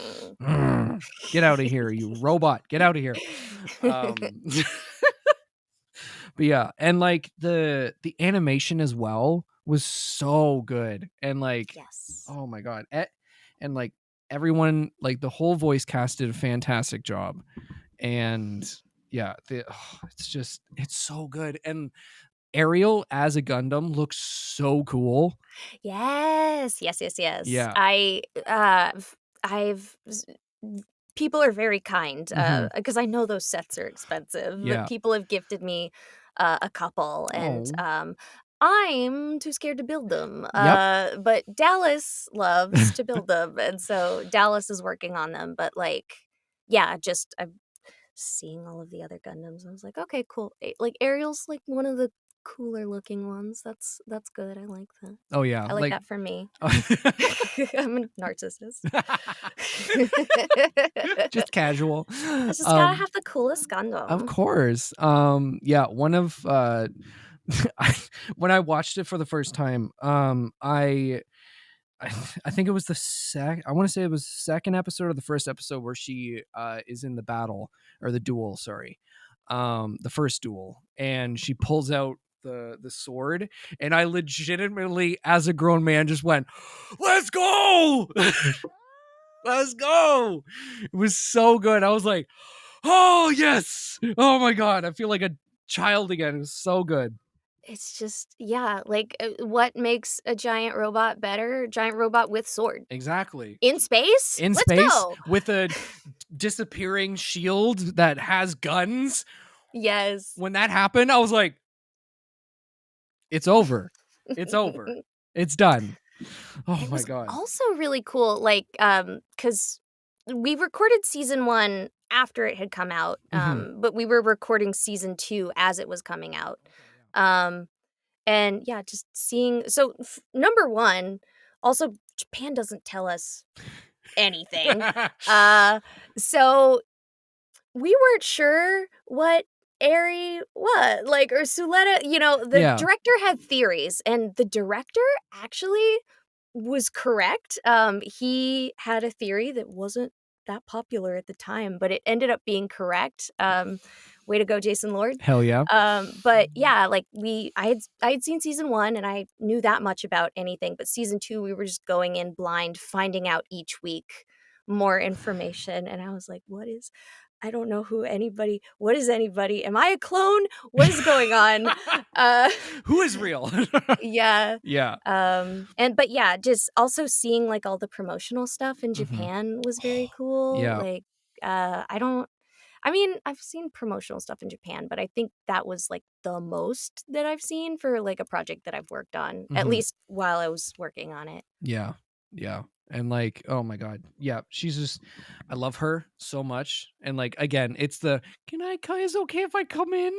S1: Get out of here, you robot. Get out of here. But yeah, and like the animation as well was so good. And like,
S2: Yes.
S1: oh my god. And like everyone, like the whole voice cast did a fantastic job. And yeah, it's so good. And Ariel as a Gundam looks so cool.
S2: Yes.
S1: Yeah.
S2: I've people are very kind,
S1: Mhm.
S2: because I know those sets are expensive, but
S1: Yeah.
S2: people have gifted me, a couple, and,
S1: Oh.
S2: I'm too scared to build them,
S1: Yep.
S2: but Dallas loves to build them, and so Dallas is working on them, but, like, yeah, just I'm seeing all of the other Gundams, I was like, "Okay, cool." Like, Ariel's, like, one of the cooler looking ones, that's good, I like that.
S1: Oh yeah.
S2: I like
S1: Like
S2: that for me. I'm a narcissist.
S1: just casual.
S2: I just gotta have the coolest
S1: Of
S2: Gundam.
S1: course. Yeah, one of when I watched it for the first time, I I think it was I want to say it was the second episode or the first episode where she is in the battle or the duel, sorry. The first duel, and she pulls out the sword, and I legitimately as a grown man just went, "Let's go!" Let's go. It was so good. I was like, "Oh, yes. Oh my god, I feel like a child again." It was so good.
S2: It's just yeah, like, what makes a giant robot better? Giant robot with sword.
S1: Exactly.
S2: In space?
S1: In
S2: Let's
S1: space
S2: go!
S1: with a disappearing shield that has guns.
S2: Yes.
S1: When that happened, I was like, "It's over. It's over. It's done." Oh
S2: It
S1: my
S2: was
S1: god.
S2: also really cool, like, because we recorded season 1 after it had come out,
S1: Mhm.
S2: but we were recording season 2 as it was coming out.
S1: Okay, yeah.
S2: Um, and yeah, just seeing so number 1, also Japan doesn't tell us anything. So we weren't sure what Eri was, like, or Suletta, the
S1: Yeah.
S2: director had theories, and the director actually was correct. He had a theory that wasn't that popular at the time, but it ended up being correct. Way to go, Jason Lord.
S1: Hell yeah.
S2: But yeah, like I had seen season 1 and I knew that much about anything, but season 2 we were just going in blind, finding out each week more information, and I was like, I don't know what is anybody? Am I a clone? What is going on? Uh
S1: Who is real?
S2: yeah.
S1: Yeah.
S2: But yeah, just also seeing like all the promotional stuff in
S1: Mhm.
S2: Japan was very cool.
S1: Yeah.
S2: Like I've seen promotional stuff in Japan, but I think that was like the most that I've seen for like a project that I've worked on, at
S1: Mhm.
S2: least while I was working on it.
S1: Yeah. Yeah. And like, oh my god. Yeah, she's just I love her so much. And like again, it's the is it okay if I come in?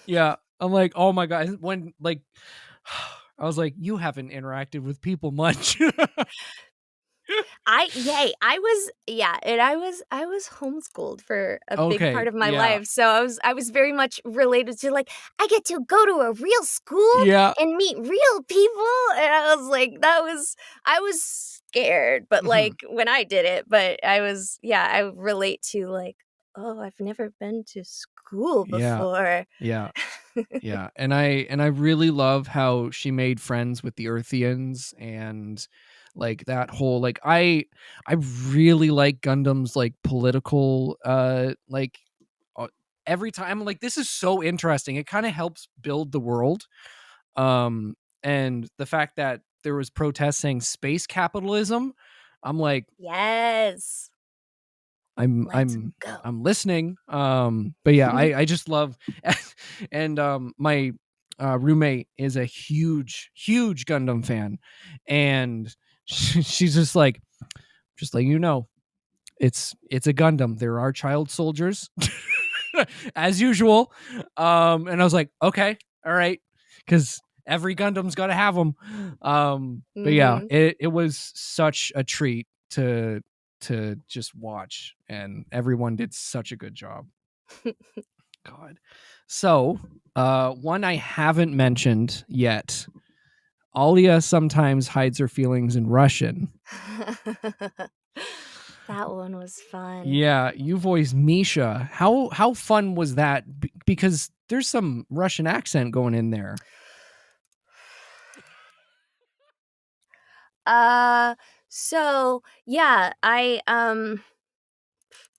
S1: Yeah. I'm like, oh my god. When like I was like, you haven't interacted with people much.
S2: I was homeschooled for a big
S1: Okay.
S2: part of my
S1: Yeah.
S2: life, so I was very much related to, like, I get to go to a real school
S1: Yeah.
S2: and meet real people, and I was like, I was scared, but,
S1: Mhm.
S2: like, when I did it, but I relate to, like, "Oh, I've never been to school
S1: Yeah.
S2: before."
S1: Yeah. Yeah. And I really love how she made friends with the Earthians, and like that whole like I really like Gundam's like political like uh, every time I'm like, this is so interesting. It kind of helps build the world. Um and the fact that there was protests saying space capitalism, I'm like,
S2: Yes.
S1: I'm
S2: Let's
S1: I'm
S2: go.
S1: I'm listening. But yeah, I just love and my roommate is a huge Gundam fan, and she's just like, you know, it's a Gundam. There are child soldiers as usual. And I was like, okay, all right, because every Gundam's got to have them. But yeah,
S2: Mhm.
S1: it was such a treat to just watch, and everyone did such a good job. God. So, one I haven't mentioned yet. Alia sometimes hides her feelings in Russian.
S2: That one was fun.
S1: Yeah, you voiced Misha. How fun was that? Because there's some Russian accent going in there.
S2: Uh, so, yeah,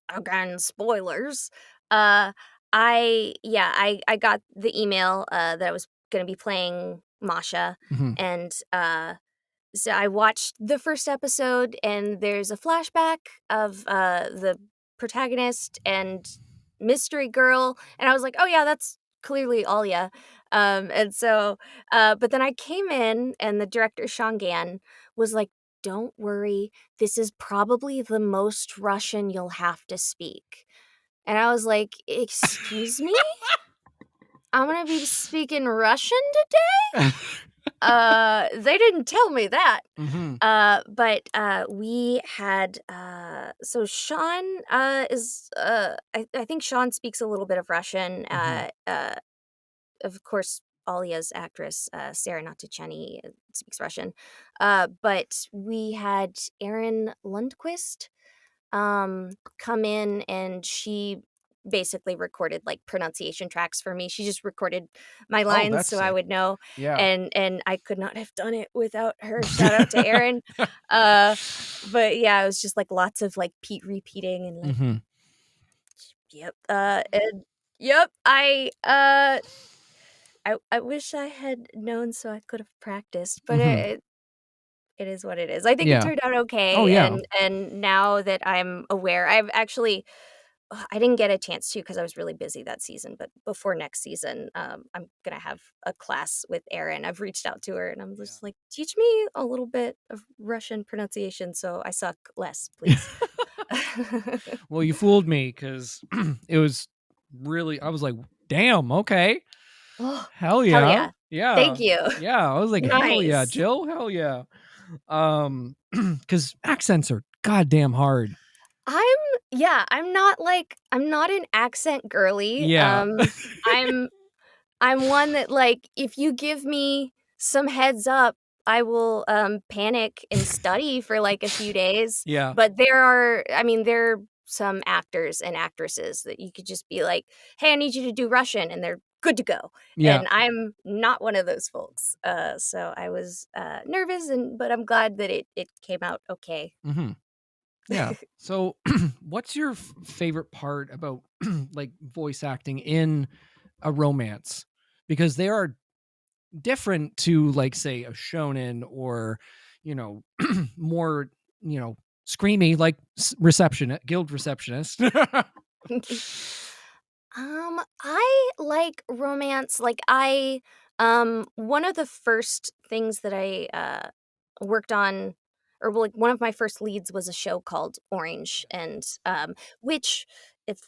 S2: again, spoilers. Uh, I got the email, that I was gonna be playing Masha,
S1: Mhm.
S2: and, so I watched the first episode, and there's a flashback of, the protagonist and mystery girl, and I was like, "Oh, yeah, that's clearly Alia." And so, but then I came in, and the director, Sean Gann, was like, "Don't worry, this is probably the most Russian you'll have to speak." And I was like, "Excuse me? I'm gonna be speaking Russian today?" They didn't tell me that.
S1: Mhm.
S2: But we had so Sean is I think Sean speaks a little bit of Russian.
S1: Mhm.
S2: Of course, Alia's actress Sarah Natacheni speaks Russian. But we had Erin Lundquist come in, and she basically recorded like pronunciation tracks for me. She just recorded my
S1: Oh,
S2: lines
S1: that's
S2: so I
S1: sick.
S2: would know,
S1: Yeah.
S2: and I could not have done it without her. Shout out to Erin. Uh but yeah, it was just like lots of like Pete repeating and like
S1: Mhm.
S2: yep. And yep, I wish I had known so I could have practiced, but
S1: Mhm.
S2: it is what it is. I think it
S1: Yeah.
S2: turned out
S1: Oh,
S2: okay,
S1: yeah.
S2: and now that I'm aware, I've actually I didn't get a chance to because I was really busy that season, but before next season, I'm gonna have a class with Erin. I've reached out to her, and I'm
S1: Yeah.
S2: just like, "Teach me a little bit of Russian pronunciation so I suck less, please."
S1: Well, you fooled me because it was really. I was like, damn. Okay.
S2: Oh,
S1: Hell
S2: hell
S1: yeah.
S2: yeah.
S1: Yeah.
S2: Thank you.
S1: Yeah. I was like, hell yeah,
S2: Nice.
S1: Jill. Hell yeah. Because accents are goddamn hard.
S2: I'm I'm not an accent girly.
S1: Yeah.
S2: I'm I'm one that, like, if you give me some heads up, I will, panic and study for, like, a few days,
S1: Yeah.
S2: but there are some actors and actresses that you could just be like, "Hey, I need you to do Russian," and they're good to go,
S1: Yeah.
S2: and I'm not one of those folks, so I was, nervous but I'm glad that it came out okay.
S1: Hmm. Yeah. So, what's your favorite part about like voice acting in a romance? Because they are different to like say a shonen or, you know, more, screamy like receptionist, guild receptionist.
S2: I like romance. One of the first things that I worked on, or well, like one of my first leads was a show called Orange, and which if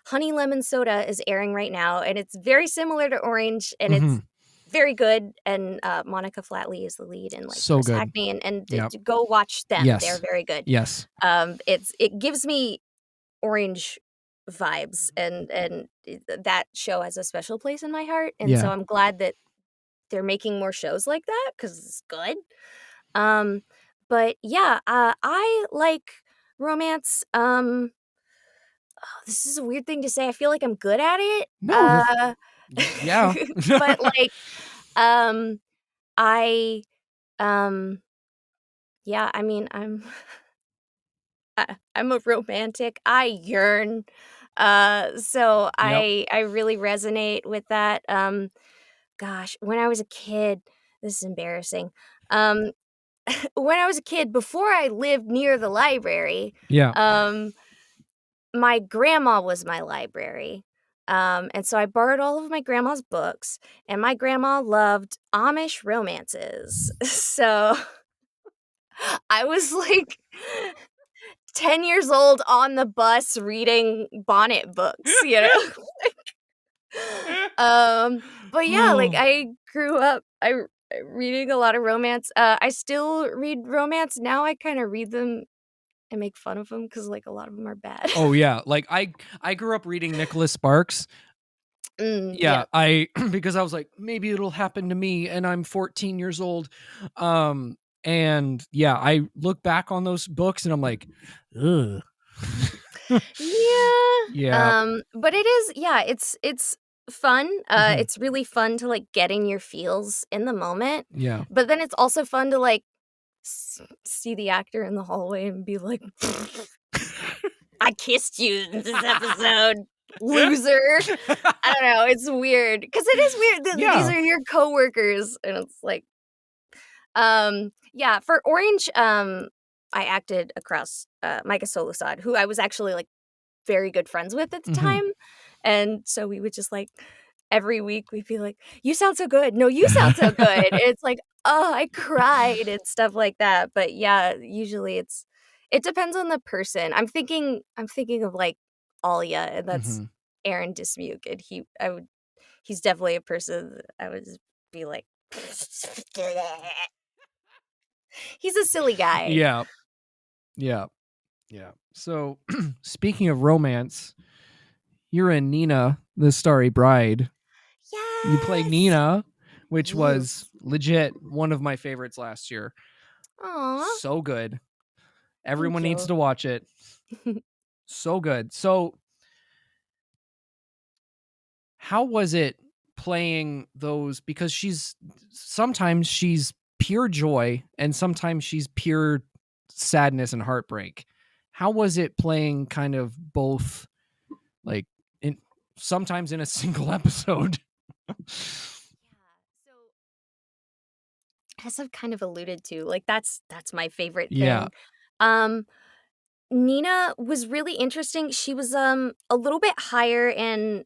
S2: Honey Lemon Soda is airing right now, and it's very similar to Orange, and
S1: Hmm.
S2: it's very good. And Monica Flatley is the lead, and like
S1: So
S2: Chris
S1: good.
S2: Hackney,
S1: Yep.
S2: go watch them. They're
S1: Yes.
S2: very good.
S1: Yes.
S2: It gives me Orange vibes, and that show has a special place in my heart, and so
S1: Yeah.
S2: I'm glad that they're making more shows like that because it's good. Um, But yeah, I like romance. This is a weird thing to say. I feel like I'm good at it.
S1: No, yeah.
S2: But like, um, I, um, yeah, I mean, I'm a romantic. I yearn. So
S1: Yep.
S2: I really resonate with that. Gosh, when I was a kid, this is embarrassing. Um, when I was a kid, before I lived near the library,
S1: Yeah.
S2: um, my grandma was my library. And so I borrowed all of my grandma's books, and my grandma loved Amish romances. So I was like 10 years old on the bus reading bonnet books, you know? But yeah, like
S1: Oh.
S2: I grew up reading a lot of romance. I still read romance. Now I kind of read them and make fun of them because like a lot of them are bad.
S1: Oh yeah, like I grew up reading Nicholas Sparks.
S2: Yeah.
S1: Yeah, I because I was like, maybe it'll happen to me, and I'm 14 years old. And yeah, I look back on those books and I'm like, ugh.
S2: Yeah.
S1: Yeah,
S2: But it is, yeah, it's fun.
S1: mhm,
S2: It's really fun to like get in your feels in the moment.
S1: yeah.
S2: But then it's also fun to like see the actor in the hallway and be like, I kissed you in this episode, loser. I don't know. It's weird because it is weird that these
S1: Yeah.
S2: are your coworkers, and it's like, yeah. For Orange, I acted across Micah Solusad, who I was actually like very good friends with at the
S1: Mhm.
S2: time, and so we would just like every week we'd be like, "You sound so good. No, you sound so good." And it's like, "Oh, I cried," and stuff like that. But yeah, usually it depends on the person. I'm thinking of like Alia, and that's
S1: Mhm.
S2: Aaron Dismuke, and he's definitely a person that I would just be like, he's a silly guy.
S1: Yeah, yeah, yeah. So, speaking of romance, you're in Nina, the Starry Bride. You play
S2: Yes.
S1: Nina, which was
S2: Yes.
S1: legit one of my favorites last year.
S2: Aw,
S1: So good.
S2: thank
S1: Everyone needs
S2: you.
S1: to watch it. So good. So, how was it playing those? Because sometimes she's pure joy and sometimes she's pure sadness and heartbreak. How was it playing kind of both, like, in sometimes in a single episode?
S2: Yeah. So as I've kind of alluded to, like that's my favorite
S1: Yeah.
S2: thing. Um Nina was really interesting. She was a little bit higher in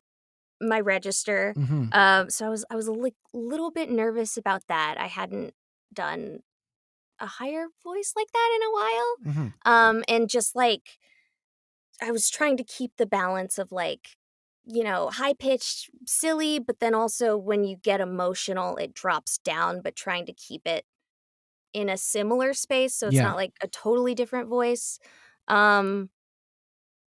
S2: my register.
S1: Hmm.
S2: So I was like little bit nervous about that. I hadn't done a higher voice like that in a while.
S1: Hmm.
S2: And just like I was trying to keep the balance of like, high pitched, silly, but then also when you get emotional, it drops down, but trying to keep it in a similar space so it's
S1: Yeah.
S2: not like a totally different voice. Um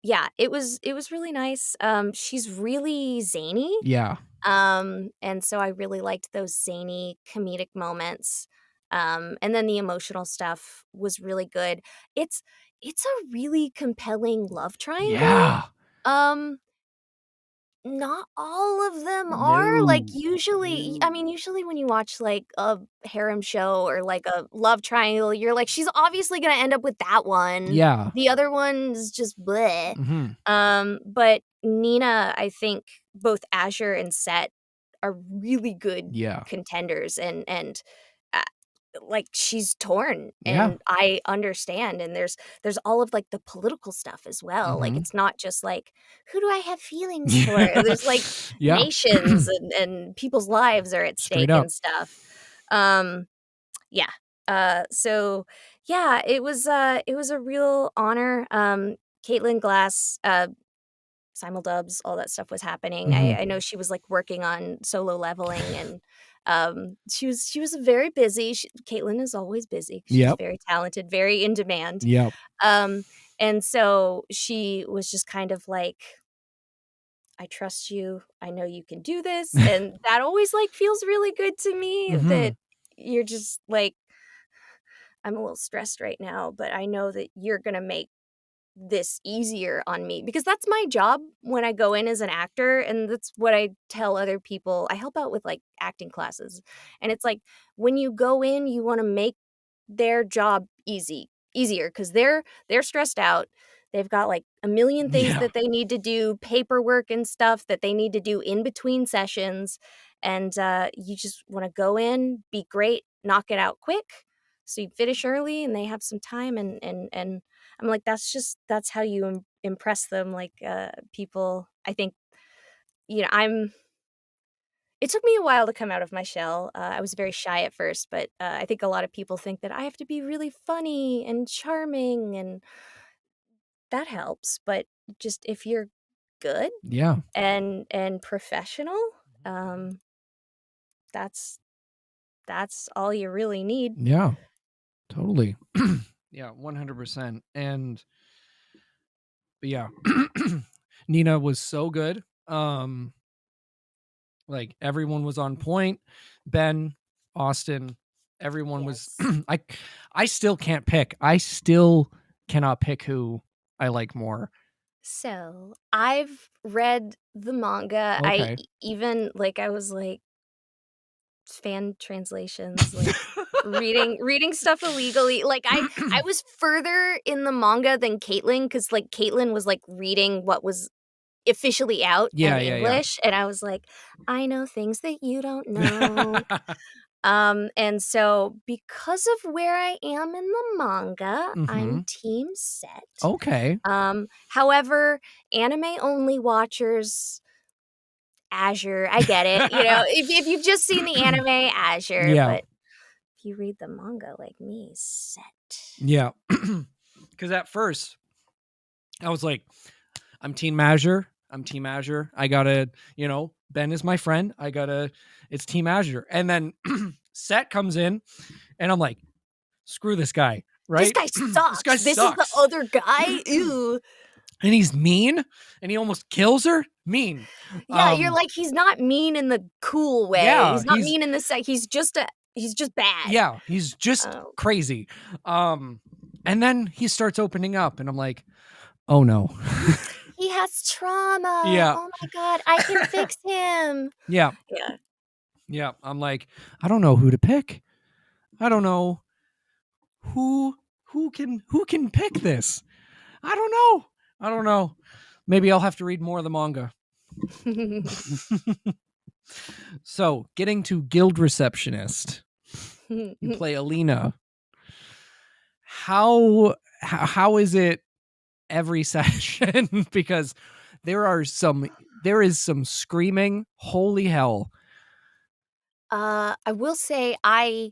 S2: yeah, it was really nice. She's really zany.
S1: Yeah.
S2: And so I really liked those zany comedic moments. And then the emotional stuff was really good. It's it's a really compelling love triangle.
S1: Yeah.
S2: Um Not all of them are, like,
S1: No.
S2: usually I mean,
S1: No.
S2: usually when you watch, like, a harem show or, like, a love triangle, you're like, "She's obviously gonna end up with that one.
S1: Yeah.
S2: The other one's just bleh."
S1: Hmm.
S2: But Nina, I think both Azure and Set are really good
S1: Yeah.
S2: contenders, and, uh, like, she's torn,
S1: Yeah.
S2: and I understand, and there's all of, like, the political stuff as well, like,
S1: Hmm.
S2: it's not just, like, "Who do I have feelings for?" There's, like,
S1: Yeah.
S2: nations and people's lives are at
S1: Straight
S2: stake
S1: up.
S2: and stuff. Um, yeah, so, yeah, it was a real honor. Caitlin Glass, simuldubs, all that stuff was happening.
S1: Hmm.
S2: I know she was, like, working on Solo Leveling, and, she was very busy. Caitlin is always busy. She's
S1: Yep.
S2: very talented, very in demand.
S1: Yep.
S2: Um, and so she was just kind of like, "I trust you. I know you can do this," and that always, like, feels really good to me
S1: Hmm.
S2: that you're just like, I'm a little stressed right now, but I know that you're gonna make this easier on me, because that's my job when I go in as an actor, and that's what I tell other people. I help out with like acting classes, and it's like when you go in, you want to make their job easier, because they're stressed out. They've got like a million things
S1: Yeah.
S2: that they need to do, paperwork and stuff that they need to do in between sessions, and you just want to go in, be great, knock it out quick, so you finish early and they have some time, and I'm like, that's how you impress them. Like, people, I think, I'm. It took me a while to come out of my shell. I was very shy at first, but I think a lot of people think that I have to be really funny and charming, and that helps. But just if you're good
S1: Yeah.
S2: and professional, um, that's that's all you really need.
S1: Yeah. Totally. Yeah, 100%. And but yeah, Nina was so good. Like everyone was on point. Ben, Austin, everyone was
S2: Yes.
S1: I still can't pick. I still cannot pick who I like more.
S2: So I've read the manga.
S1: Okay.
S2: Even like I was like fan translations, like reading stuff illegally. Like I was further in the manga than Caitlin, because like Caitlin was like reading what was officially out in
S1: Yeah, yeah,
S2: English, and I was like, I know things that you don't know.
S1: yeah.
S2: And so because of where I am in the manga,
S1: Mhm.
S2: I'm team Set.
S1: Okay.
S2: However, anime only watchers, Azure, I get it. If you've just seen the anime, Azure,
S1: Yeah.
S2: but if you read the manga like me, Set.
S1: Yeah. Cuz at first I was like, I'm team Azure. I'm team Azure. I gotta, Ben is my friend. It's team Azure. And then Set comes in and I'm like, screw this guy,
S2: This
S1: right?
S2: guy
S1: This guy
S2: sucks. This is the
S1: sucks.
S2: other guy. Ew.
S1: And he's mean and he almost kills her. Mean.
S2: Yeah, you're like, he's not mean in the cool way.
S1: Yeah,
S2: He's not mean in the he's just bad.
S1: he's just
S2: Oh.
S1: crazy. And then he starts opening up and I'm like, oh no.
S2: He has trauma.
S1: Yeah.
S2: Oh my god, I can fix him.
S1: Yeah.
S2: Yeah.
S1: Yeah. I'm like, I don't know who to pick. I don't know who can pick this. I don't know. Maybe I'll have to read more of the manga. So, getting to guild receptionist. You play Alina. How is it every session? Because there is some screaming. Holy hell.
S2: I will say I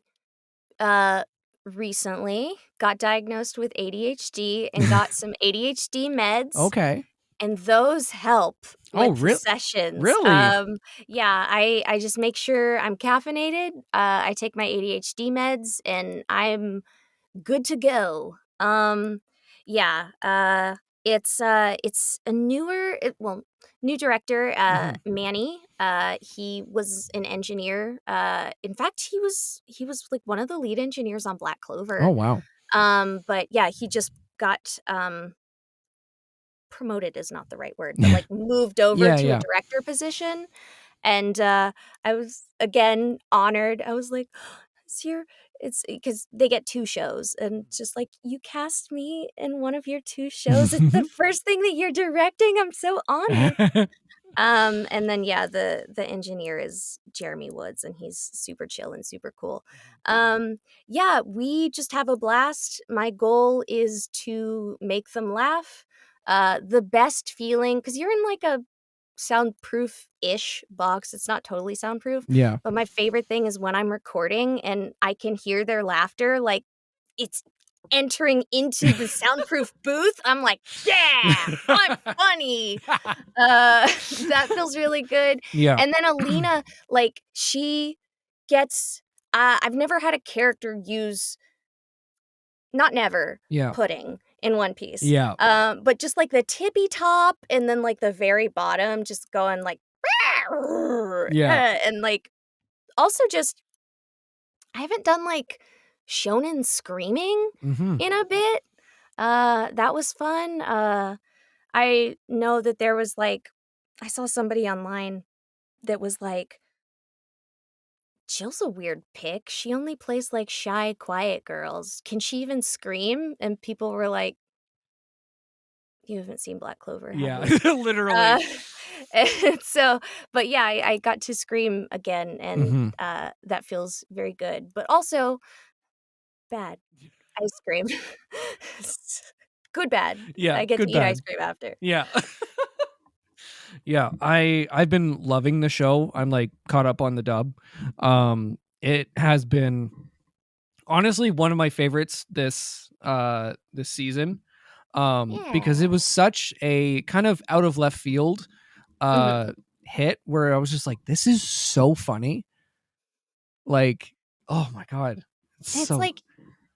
S2: recently got diagnosed with ADHD and got some ADHD meds.
S1: Okay.
S2: And those help
S1: Oh,
S2: with the sessions.
S1: really?
S2: Yeah, I just make sure I'm caffeinated. I take my ADHD meds, and I'm good to go. Yeah, it's a new director,
S1: Mhm.
S2: Manny. He was an engineer. In fact, he was like one of the lead engineers on Black Clover.
S1: Oh, wow.
S2: But yeah, he just got promoted is not the right word, but like moved over
S1: Yeah,
S2: to a
S1: yeah.
S2: director position. And I was again honored. I was like, it's because they get 2 shows, and it's just like, you cast me in one of your 2 shows. It's the first thing that you're directing. I'm so honored. And then yeah, the engineer is Jeremy Woods, and he's super chill and super cool. Yeah, we just have a blast. My goal is to make them laugh. The best feeling, because you're in like a soundproof-ish box. It's not totally soundproof,
S1: Yeah.
S2: but my favorite thing is when I'm recording and I can hear their laughter, like it's entering into the soundproof booth. I'm like, yeah, I'm funny. That feels really good.
S1: Yeah.
S2: And then Alina, like she gets, I've never had a character use, not never,
S1: Yeah.
S2: pudding in One Piece.
S1: Yeah.
S2: But just like the tippy top and then like the very bottom, just going like,
S1: Yeah.
S2: and like also just, I haven't done like shonen screaming
S1: Mm-hmm.
S2: in a bit. That was fun. I know that there was like, I saw somebody online that was like, Jill's a weird pick. She only plays like shy, quiet girls. Can she even scream? And people were like, you haven't seen Black Clover, have
S1: Yeah,
S2: you?
S1: literally.
S2: Uh, and so, but yeah, I got to scream again, and
S1: Mm-hmm.
S2: that feels very good. But also bad ice cream. Good bad.
S1: Yeah,
S2: I get to
S1: good
S2: eat ice
S1: bad.
S2: cream after.
S1: Yeah. Yeah, I've been loving the show. I'm like caught up on the dub. It has been honestly one of my favorites this season. Because it
S2: Yeah.
S1: was such a kind of out of left field
S2: Mhm.
S1: hit where I was just like, this is so funny. Like, oh my god. It's
S2: And it's
S1: so
S2: like,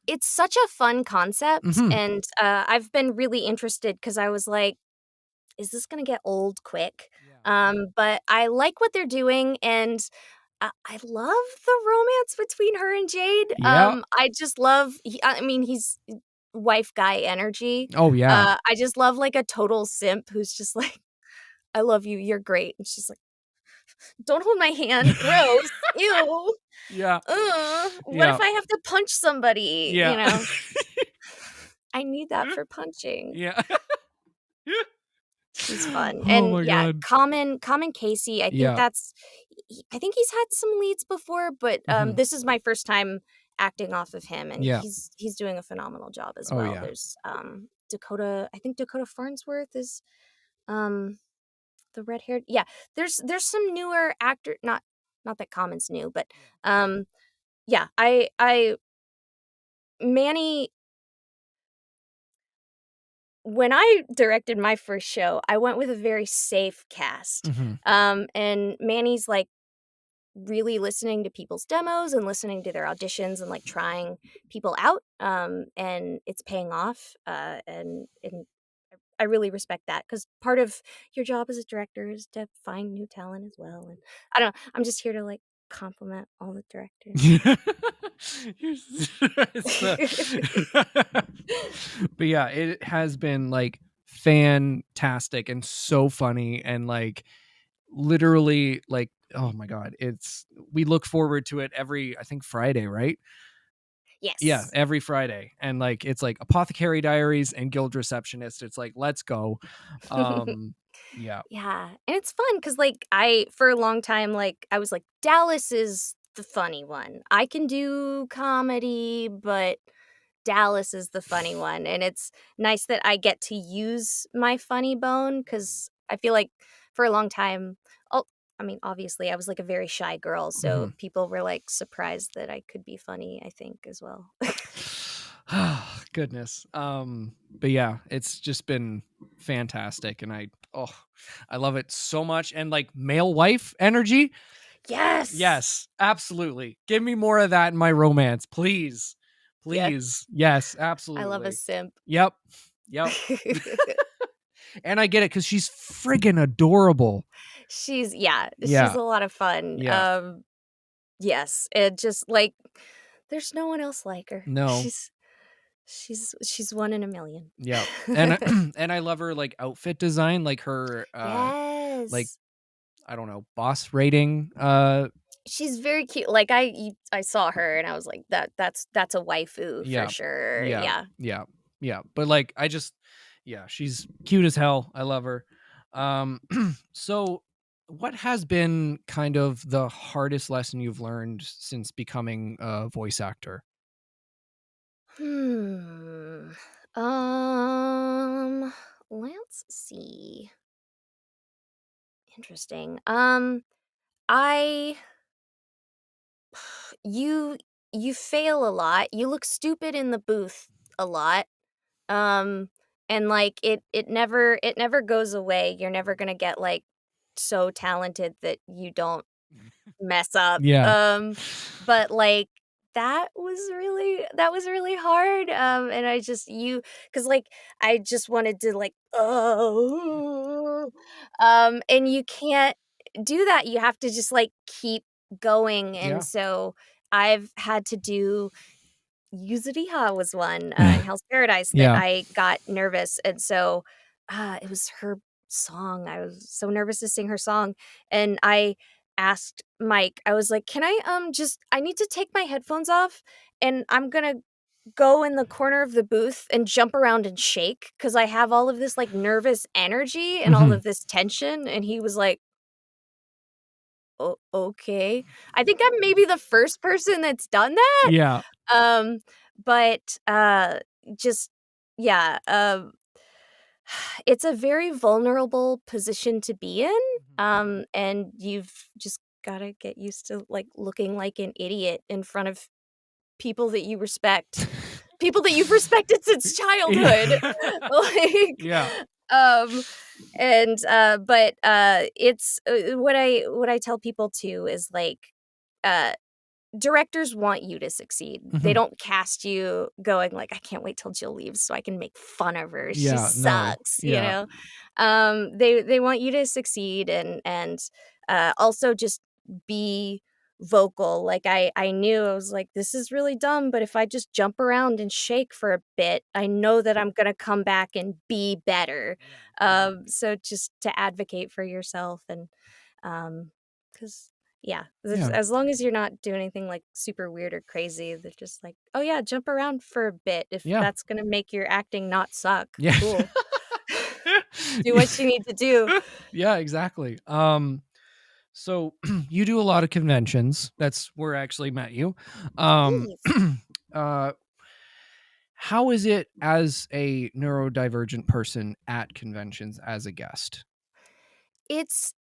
S2: it's such a fun concept,
S1: Mhm.
S2: and I've been really interested because I was like, is this gonna get old quick?
S1: Yeah.
S2: But I like what they're doing, and I love the romance between her and Jade.
S1: Yeah.
S2: I just love. I mean, he's wife guy energy.
S1: Oh yeah.
S2: I just love like a total simp who's just like, "I love you. You're great," and she's like, "Don't hold my hand. Gross. Ew.
S1: Yeah.
S2: What if
S1: Yeah.
S2: I have to punch somebody? You
S1: Yeah.
S2: know, I need that for punching."
S1: Yeah.
S2: She's fun.
S1: Oh
S2: And
S1: my
S2: yeah,
S1: god.
S2: Common Casey,
S1: Yeah.
S2: I think he's had some leads before, but
S1: Mhm.
S2: this is my first time acting off of him, and
S1: Yeah.
S2: he's doing a phenomenal job as
S1: Oh
S2: well.
S1: yeah.
S2: There's I think Dakota Farnsworth is um the red-haired. Yeah, there's some newer actor, not that Common's new, but um yeah, I Manny, when I directed my first show, I went with a very safe cast.
S1: Mhm.
S2: And Manny's like really listening to people's demos and listening to their auditions and like trying people out. And it's paying off. And I really respect that because part of your job as a director is to find new talent as well. And I don't know, I'm just here to like compliment all the directors.
S1: It's the but yeah, it has been like fantastic and so funny and like literally like oh my god, it's we look forward to it every I think Friday, right? Yeah,
S2: Yes.
S1: every Friday. And like it's like Apothecary Diaries and Guild Receptionist. It's like let's go. Yeah.
S2: Yeah, and it's fun because, like, for a long time, like, I was like, Dallas is the funny one. I can do comedy, but Dallas is the funny one, and it's nice that I get to use my funny bone because I feel like for a long time, oh, I mean, obviously, I was like a very shy girl, so
S1: Mhm.
S2: people were like surprised that I could be funny, I think, as well.
S1: Goodness. But yeah, it's just been fantastic and I love it so much and like male wife energy.
S2: Yes.
S1: Yes, absolutely. Give me more of that in my romance, please.
S2: Yes.
S1: Please. Yes,
S2: I love a
S1: absolutely.
S2: simp.
S1: Yep. Yep. And I get it cuz she's friggin' adorable.
S2: She's
S1: Yeah.
S2: a lot of fun.
S1: Yeah.
S2: Yes, it just like there's no one else like her.
S1: No.
S2: She's one in a million.
S1: Yep. And and I love her like outfit design, like her like
S2: Yes.
S1: I don't know, boss rating.
S2: She's very cute. Like I saw her and I was like that's a waifu for
S1: Yeah.
S2: sure.
S1: Yeah.
S2: Yeah.
S1: Yeah. Yeah. But like I just yeah, she's cute as hell. I love her. Um so what has been kind of the hardest lesson you've learned since becoming a voice actor?
S2: Hmm. Um let's see. Interesting. I you you fail a lot. You look stupid in the booth a lot. Um and like it never goes away. You're never going to get like so talented that you don't mess up.
S1: Yeah.
S2: But like that was really hard. And I just you cuz like I just wanted to like oh and you can't do that. You have to just like keep going, and
S1: Yeah.
S2: so I've had to do Yuzuriha was one in Hell's Paradise that
S1: Yeah.
S2: I got nervous, and so it was her song. I was so nervous to sing her song, and I asked Mike. I was like, "Can I just? I need to take my headphones off, and I'm gonna go in the corner of the booth and jump around and shake because I have all of this like nervous energy and all
S1: Mhm.
S2: of this tension." And he was like, okay. I think I'm maybe the first person that's done that.
S1: Yeah.
S2: Um, but just yeah, it's a very vulnerable position to be in. And you've just gotta get used to like looking like an idiot in front of people that you respect. People that you've respected since childhood.
S1: Yeah.
S2: Like,
S1: Yeah.
S2: um, and, but, it's, what I tell people too is, like, uh, directors want you to succeed. They
S1: Mhm.
S2: don't cast you going like, "I can't wait till Jill leaves so I can make fun of her. She
S1: Yeah, no.
S2: sucks," you
S1: Yeah.
S2: know? They want you to succeed and, also just be vocal. Like, I knew I was like, "This is really dumb, but if I just jump around and shake for a bit, I know that I'm gonna come back and be better." So just to advocate for yourself and, because yeah,
S1: Yeah.
S2: as long as you're not doing anything, like, super weird or crazy, they're just like, "Oh, yeah, jump around for a bit if
S1: Yeah.
S2: that's gonna make your acting not suck.
S1: Yeah.
S2: Cool. Do what you need to do."
S1: Yeah, exactly. So you do a lot of conventions. That's where I actually met you. Um,
S2: Thanks.
S1: uh, how is it as a neurodivergent person at conventions as a guest?
S2: It's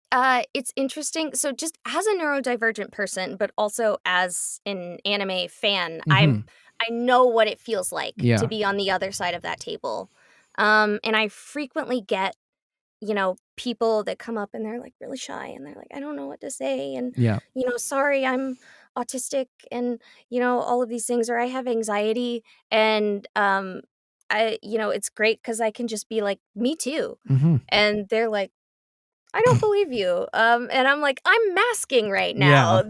S2: interesting. So just as a neurodivergent person, but also as an anime fan,
S1: Mhm.
S2: I know what it feels like to
S1: Yeah.
S2: be on the other side of that table. And I frequently get, people that come up and they're like really shy and they're like, I don't know what to say. And,
S1: Yeah.
S2: sorry, I'm autistic and, all of these things, or I have anxiety. And, it's great because I can just be like, me too.
S1: Mhm.
S2: And they're like, I don't believe you. And I'm like, I'm masking right
S1: Yeah.
S2: now.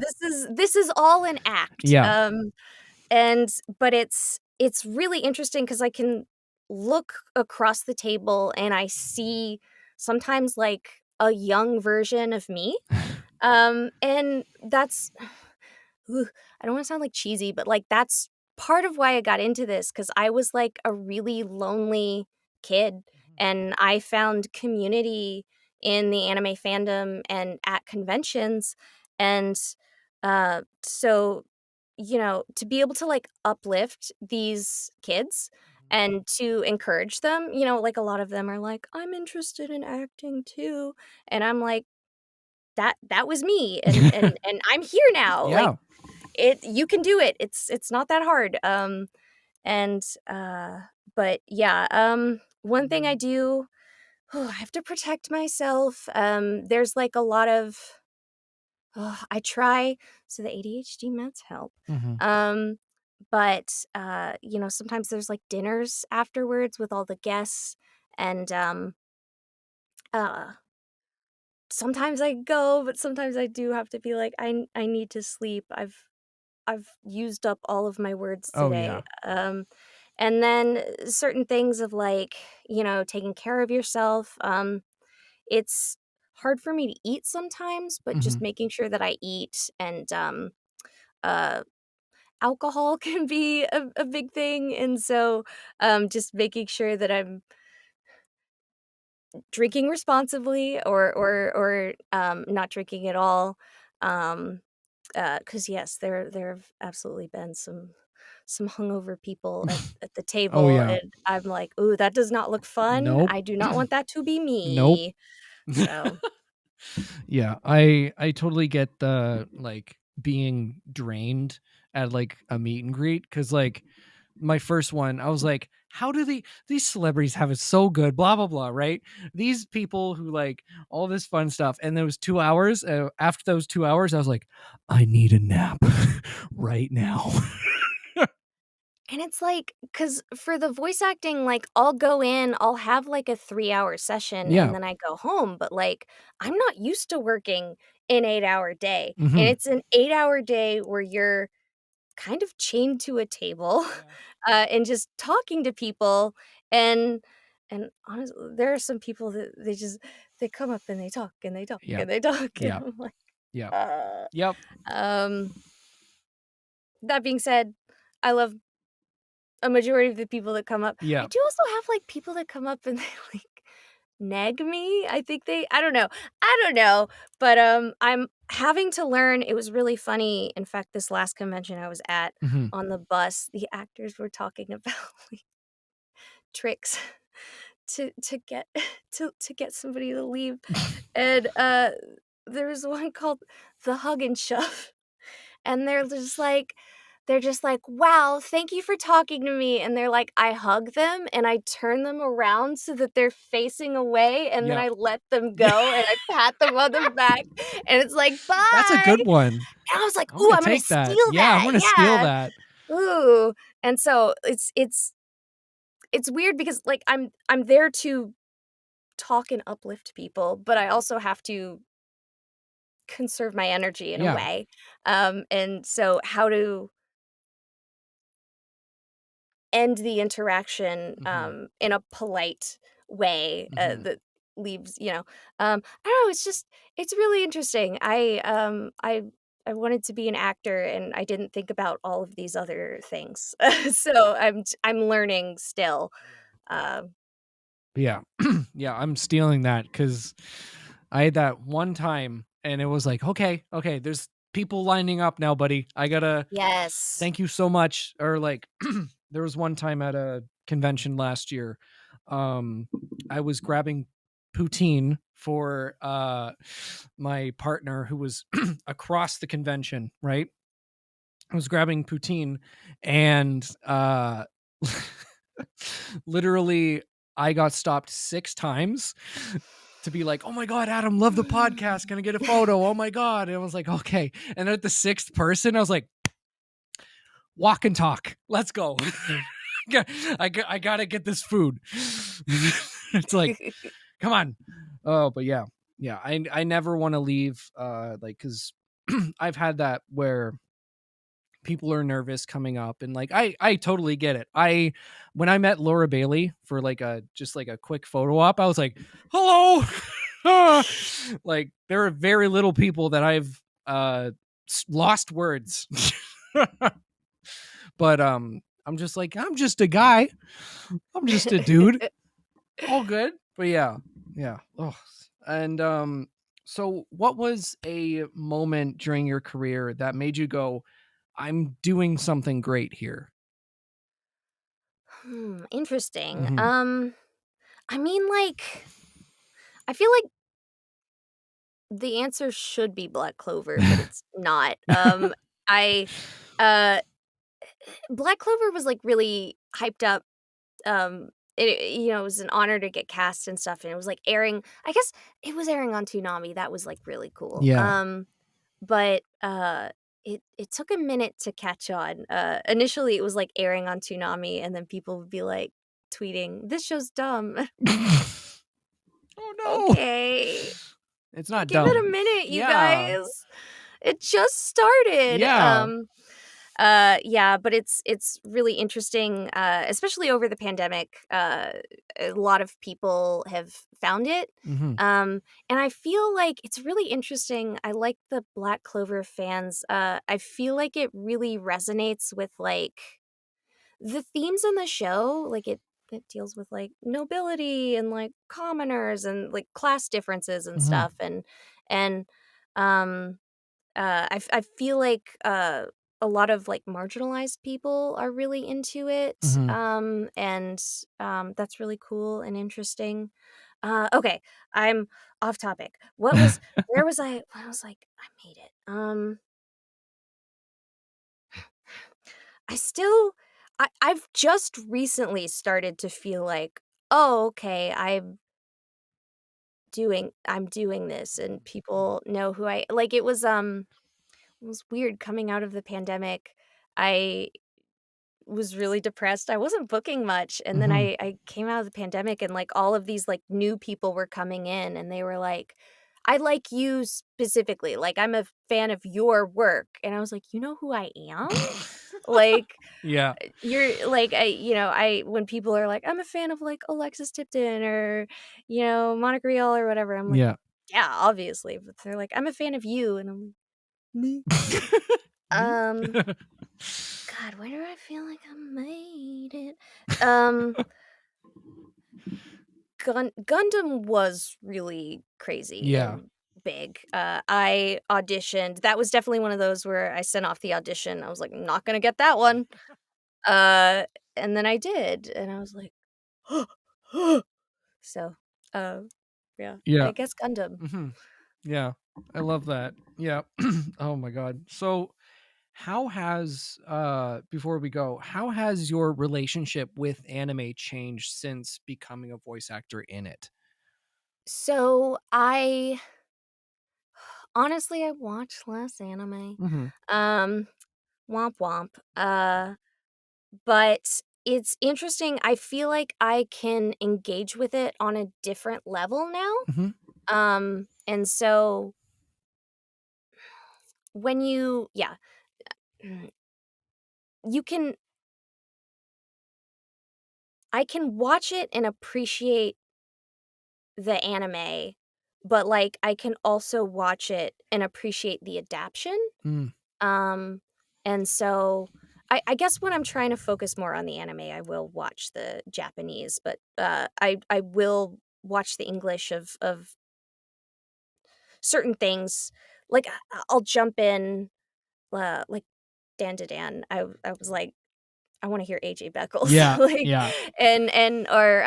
S2: This is all an act.
S1: Yeah.
S2: And but it's really interesting because I can look across the table and I see sometimes like a young version of me. And that's ooh, I don't want to sound like cheesy, but like that's part of why I got into this because I was like a really lonely kid and I found community in the anime fandom and at conventions. And so, to be able to like uplift these kids and to encourage them, like a lot of them are like, I'm interested in acting too. And I'm like, that was me and I'm here now. Like
S1: Yeah.
S2: you can do it. It's not that hard. And but yeah, one thing I do, I have to protect myself. There's like a lot of I try so the ADHD meds help.
S1: Mhm.
S2: Um but sometimes there's like dinners afterwards with all the guests and uh sometimes I go, but sometimes I do have to be like I need to sleep. I've used up all of my words
S1: Oh,
S2: today.
S1: yeah.
S2: And then certain things of like, taking care of yourself. It's hard for me to eat sometimes, but just
S1: Mhm.
S2: making sure that I eat and uh alcohol can be a big thing. And so just making sure that I'm drinking responsibly or not drinking at all. Um 'Cause yes, there have absolutely been some hungover people at the
S1: Oh,
S2: table,
S1: yeah.
S2: and I'm like, "Ooh, that does not look fun.
S1: Nope.
S2: I do not want that to be
S1: Nope.
S2: me." So
S1: Yeah, I totally get the, like, being drained at, like, a meet and greet because like, my first one, I was like, "How do these celebrities have it so good, blah, blah, blah," right? These people who like all this fun stuff, and those 2 hours, after those 2 hours, I was like, "I need a nap right now."
S2: and it's like, cause for the voice acting, like, I'll go in, I'll have, like, a 3-hour session, and
S1: Yeah.
S2: then I go home, but, like, I'm not used to working an 8-hour day, and
S1: Mhm.
S2: it's an 8-hour day where you're kind of chained to a table, and just talking to people, and honestly, there are some people that they come up and they talk and they talk
S1: Yeah.
S2: and they talk, and
S1: Yeah.
S2: I'm like,
S1: Yeah.
S2: uh.
S1: Yep.
S2: Um, that being said, I love a majority of the people that come up. I
S1: Yeah.
S2: do also have, like, people that come up and they, like, nag me. I think I don't know. I don't know, but, I'm having to learn. It was really funny. In fact, this last convention I was at,
S1: Mhm.
S2: on the bus, the actors were talking about, like, tricks to get to get somebody to leave, and, there was one called the hug and shove. And they're just like, "Wow, thank you for talking to me," and they're like, I hug them, and I turn them around so that they're facing away, and then
S1: Yeah.
S2: I let them go, and I pat them on the back, and it's like,
S1: That's a
S2: "Bye,"
S1: good one.
S2: and I was like,
S1: I'm
S2: "Ooh,
S1: gonna
S2: I'm gonna
S1: take that.
S2: steal
S1: Yeah, I'm
S2: that,
S1: gonna steal
S2: yeah,
S1: that.
S2: ooh," and so it's weird because, like, I'm there to talk and uplift people, but I also have to conserve my energy in a
S1: Yeah.
S2: way, and so how to end the interaction,
S1: Mhm.
S2: in a polite way,
S1: Mhm.
S2: that leaves, I don't know, it's really interesting. I wanted to be an actor, and I didn't think about all of these other things. So I'm learning still. Um
S1: Yeah. Yeah, I'm stealing that because I had that one time and it was like, okay, okay, there's people lining up now, buddy. I gotta
S2: Yes.
S1: thank you so much. Or like there was one time at a convention last year. Um I was grabbing poutine for my partner who was across the convention, right? I was grabbing poutine and literally I got stopped 6 times to be like, "Oh my god, Adam, love the podcast. Can I get a photo? Oh my god." And I was like, "Okay." And then at the 6th person, I was like, "Walk and talk. Let's go." I gotta get this food. It's like, come on. Oh, but yeah. Yeah, I never wanna leave, like, because I've had that where people are nervous coming up and like I totally get it. I when I met Laura Bailey for like a just like a quick photo op, I was like, "Hello." Ah. Like there are very little people that I've lost words. But I'm just like, I'm just a guy. I'm just a dude. All good. But yeah. Yeah. Oh. And so what was a moment during your career that made you go, I'm doing something great here?
S2: Interesting.
S1: Mhm.
S2: I mean, like, I feel like the answer should be black clover, but it's not. I uh Black Clover was, like, really hyped up. It was an honor to get cast and stuff, and it was, like, airing, I guess it was airing on Toonami. That was, like, really cool.
S1: Yeah.
S2: But, it took a minute to catch on. Initially, it was, like, airing on Toonami, and then people would be, like, tweeting, "This show's dumb."
S1: Oh, no.
S2: Okay.
S1: It's not
S2: Give it
S1: dumb.
S2: a minute, you
S1: Yeah.
S2: guys. It just started.
S1: Yeah.
S2: Yeah, but it's really interesting, especially over the pandemic. A lot of people have found it.
S1: Mhm.
S2: And I feel like it's really interesting. I like the Black Clover fans. I feel like it really resonates with like the themes in the show. Like it deals with like nobility and like commoners and like class differences and
S1: Mhm.
S2: stuff. And um I feel like, a lot of, like, marginalized people are really into it,
S1: Mhm.
S2: and, that's really cool and interesting. Okay, I'm off topic. Where was I was like, "I made it." I still I've just recently started to feel like, "Oh, okay, I'm doing this, and people know who I," like, it was weird coming out of the pandemic. I was really depressed. I wasn't booking much, and then
S1: Mhm.
S2: I came out of the pandemic, and, like, all of these, like, new people were coming in, and they were like, "I like you specifically, like, I'm a fan of your work," and I was like, "You know who I am?" Like,
S1: Yeah.
S2: you're like, I when people are like, I'm a fan of like Alexis Tipton or, Monica Rial or whatever, I'm like,
S1: Yeah.
S2: yeah, obviously. But they're like, I'm a fan of you, and I'm like, me.
S1: Me?
S2: God, why do I feel like I made it? Um, Gundam was really crazy
S1: Yeah.
S2: and big. I auditioned. That was definitely one of those where I sent off the audition. I was like, I'm not gonna get that one. Uh, and then I did, and I was like, so, uh, yeah,
S1: Yeah.
S2: I guess Gundam.
S1: Mhm. Yeah. I love that. Yeah. Oh my god. So how has before we go, how has your relationship with anime changed since becoming a voice actor in it?
S2: So I honestly I watch less anime.
S1: Mhm.
S2: Um, womp womp. But it's interesting. I feel like I can engage with it on a different level now.
S1: Mhm.
S2: And so when you can I can watch it and appreciate the anime, but like I can also watch it and appreciate the adaptation.
S1: Mm.
S2: Um, and so I guess when I'm trying to focus more on the anime, I will watch the Japanese, but I will watch the English of certain things. Like I'll jump in, like Dan to Dan. I was like, I want to hear AJ Beckles,
S1: Yeah.
S2: like,
S1: Yeah.
S2: and or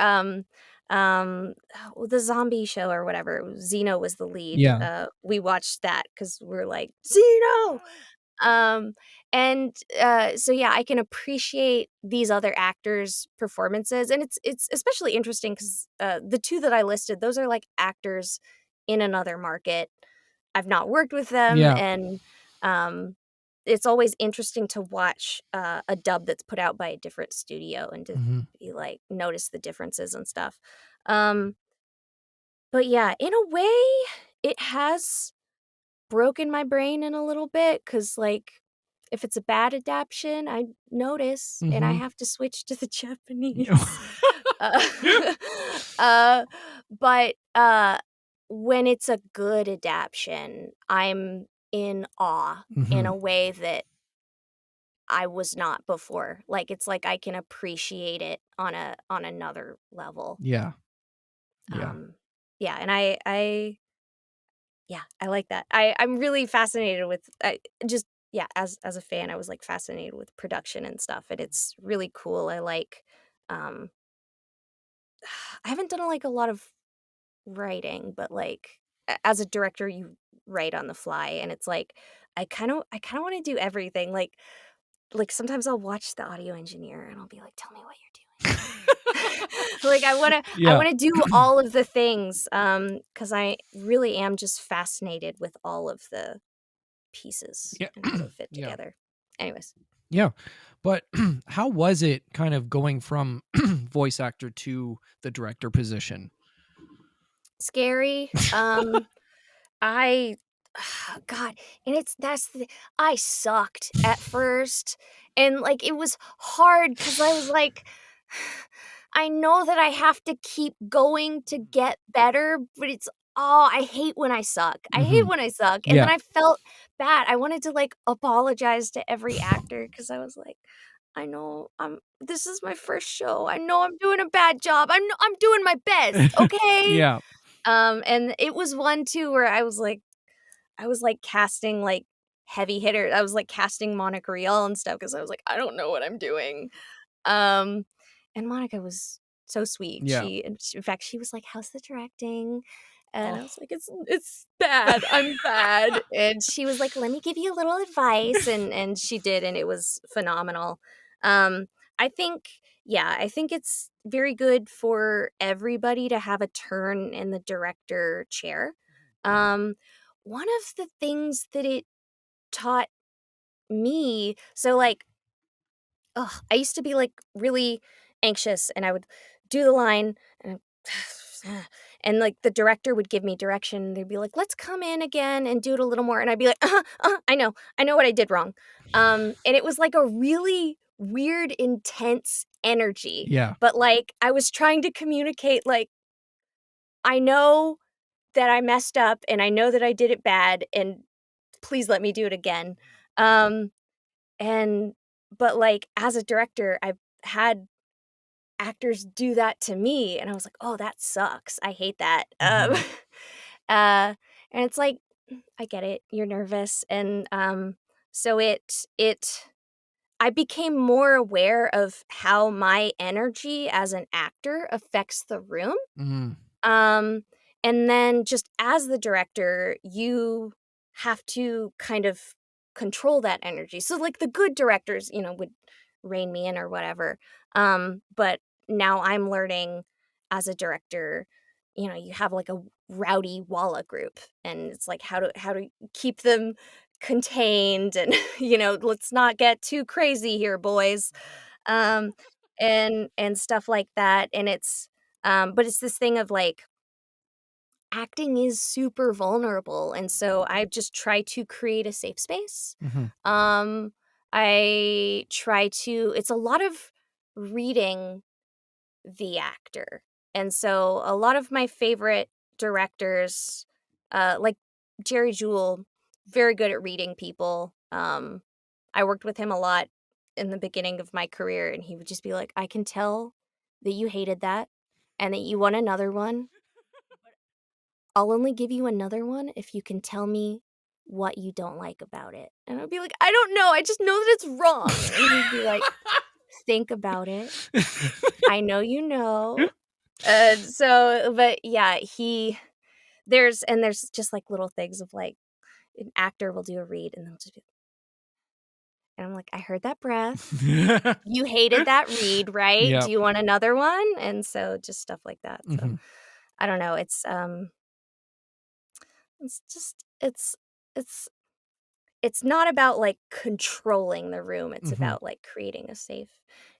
S2: the zombie show or whatever. Xeno was the lead.
S1: Yeah.
S2: We watched that because we're like Xeno. Um, and so yeah, I can appreciate these other actors' performances, and it's especially interesting because the two that I listed, those are like actors in another market. I've not worked with them,
S1: Yeah.
S2: and um, it's always interesting to watch a dub that's put out by a different studio and to
S1: Mhm.
S2: be like notice the differences and stuff. Um, but yeah, in a way, it has broken my brain in a little bit because like if it's a bad adaptation I notice and I
S1: Mhm.
S2: have to switch to the
S1: Yeah.
S2: Japanese. uh, uh, but when it's a good adaptation I'm in awe in
S1: Mhm.
S2: a way that I was not before. Like it's like I can appreciate it on another level.
S1: Yeah. Yeah.
S2: um yeah, and I like that. I'm really fascinated with I just yeah, as a fan, I was, like, fascinated with production and stuff, and it's really cool. I like, um I haven't done, like, a lot of writing, but, like, as a director, you write on the fly, and it's like, I kinda wanna do everything, sometimes I'll watch the audio engineer, and I'll be like, "Tell me what you're doing." Like, I
S1: Yeah.
S2: wanna do all of the things, because I really am just fascinated with all of the pieces
S1: Yeah.
S2: and how they fit
S1: Yeah.
S2: together. Anyways,
S1: Yeah. But how was it kind of going from voice actor to the director position?
S2: scary. I God, and I sucked at first, and, like, it was hard because I was like, I know that I have to keep going to get better, but I hate when I suck. I hate
S1: Mhm.
S2: when I suck, and then
S1: Yeah.
S2: I felt bad. I wanted to, like, apologize to every actor because I was like, "I know this is my first show. I know I'm doing a bad job. I'm doing my best, okay?"
S1: Yeah.
S2: And it was one too where I was casting, like, heavy hitters. I was, like, casting Monica Rial and stuff because I was like, "I don't know what I'm doing." Um, and Monica was so sweet.
S1: Yeah.
S2: In fact, she was like, "How's the directing?" And I
S1: Oh.
S2: was like, "It's bad. I'm bad." And she was like, "Let me give you a little advice." And she did, and it was phenomenal. Um, I think I think it's very good for everybody to have a turn in the director chair. Um, one of the things that it taught me so, like, I used to be, like, really anxious, and I would do the line, and And like the director would give me direction. And they'd be like, let's come in again and do it a little more. And I'd be like, I know what I did wrong. And it was like a really weird, intense energy.
S1: Yeah.
S2: But like I was trying to communicate, like, I know that I messed up and I know that I did it bad and please let me do it again. And but like as a director, I've had actors do that to me and I was like, "Oh, that sucks. I hate that."
S1: Mhm.
S2: And it's like, I get it. You're nervous and so it I became more aware of how my energy as an actor affects the room.
S1: Mhm.
S2: Um, and then just as the director, you have to kind of control that energy. So like the good directors, would rein me in or whatever. But now I'm learning as a director, you have like a rowdy walla group and it's like how to keep them contained and let's not get too crazy here, boys. Um and stuff like that. And it's but it's this thing of like acting is super vulnerable, and so I just try to create a safe space.
S1: Mhm.
S2: Um, I try to it's a lot of reading the actor, and so a lot of my favorite directors, like Jerry Jewell, very good at reading people. I worked with him a lot in the beginning of my career, and he would just be like, "I can tell that you hated that and that you want another one. I'll only give you another one if you can tell me what you don't like about it." And I'd be like, "I don't know, I just know that it's wrong." And he'd be like, "Think about it. I know you know." And so but yeah, there's just, like, little things of, like, an actor will do a read, and they'll just be and I'm like, "I heard that breath. You hated that read, right? Do
S1: Yep.
S2: you want another one?" And so just stuff like that. So,
S1: Mhm.
S2: I don't know, it's just it's it's not about, like, controlling the room, it's
S1: Mhm.
S2: about, like, creating a safe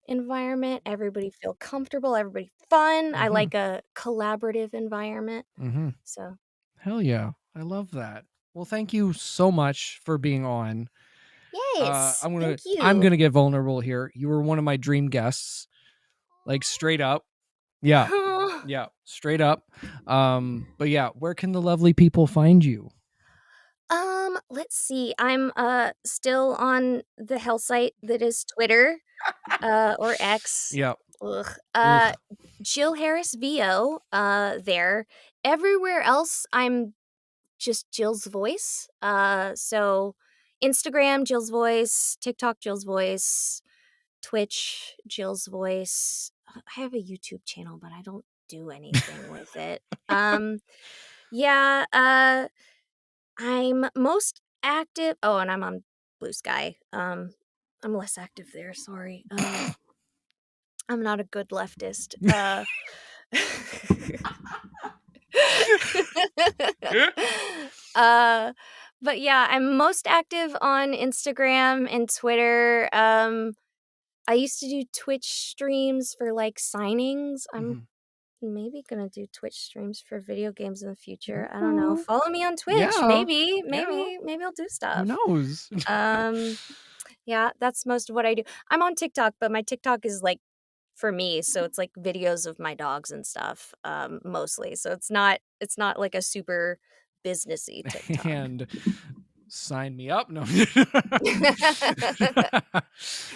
S2: environment, everybody feel comfortable, everybody fun, I
S1: Mhm.
S2: like a collaborative environment,
S1: Mhm.
S2: so
S1: Hell yeah. I love that. Well, thank you so much for being on.
S2: Yes,
S1: I'm gonna
S2: thank
S1: I'm
S2: you.
S1: gonna get vulnerable here. You were one of my dream guests, like straight up. Yeah. Yeah. Straight up. But yeah, where can the lovely people find you?
S2: Let's see, I'm, still on the hell site that is Twitter, or X.
S1: Yeah.
S2: Ugh,
S1: Ugh.
S2: Jill Harris VO, there. Everywhere else, I'm just Jill's voice. So Instagram, Jill's voice, TikTok, Jill's voice, Twitch, Jill's voice. I have a YouTube channel, but I don't do anything with it. Um, yeah, I'm most active. Oh, and I'm on Blue Sky. I'm less active there. Sorry. I'm not a good leftist. uh, but yeah, I'm most active on Instagram and Twitter. I used to do Twitch streams for like signings. I'm
S1: Mhm.
S2: maybe gonna do Twitch streams for video games in the future. I don't know.
S1: Ooh.
S2: Follow me on Twitch.
S1: Yeah.
S2: Maybe,
S1: Yeah.
S2: maybe I'll do
S1: Who
S2: stuff.
S1: knows?
S2: Um, yeah, that's most of what I do. I'm on TikTok, but my TikTok is like for me, so it's like videos of my dogs and stuff, mostly. So it's not like a super businessy TikTok.
S1: And sign me up. No.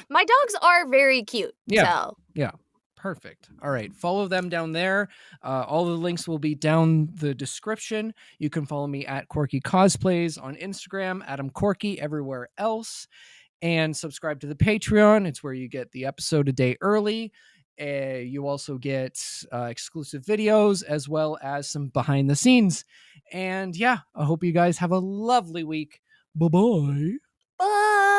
S2: My dogs are very cute,
S1: Yeah.
S2: so
S1: Yeah. Perfect. All right. Follow them down there. All the links will be down the description. You can follow me at Corky Cosplays on Instagram, Adam Corky everywhere else, and subscribe to the Patreon. It's where you get the episode a day early. You also get exclusive videos as well as some behind the scenes. And yeah, I hope you guys have a lovely week. Bye bye.
S2: bye.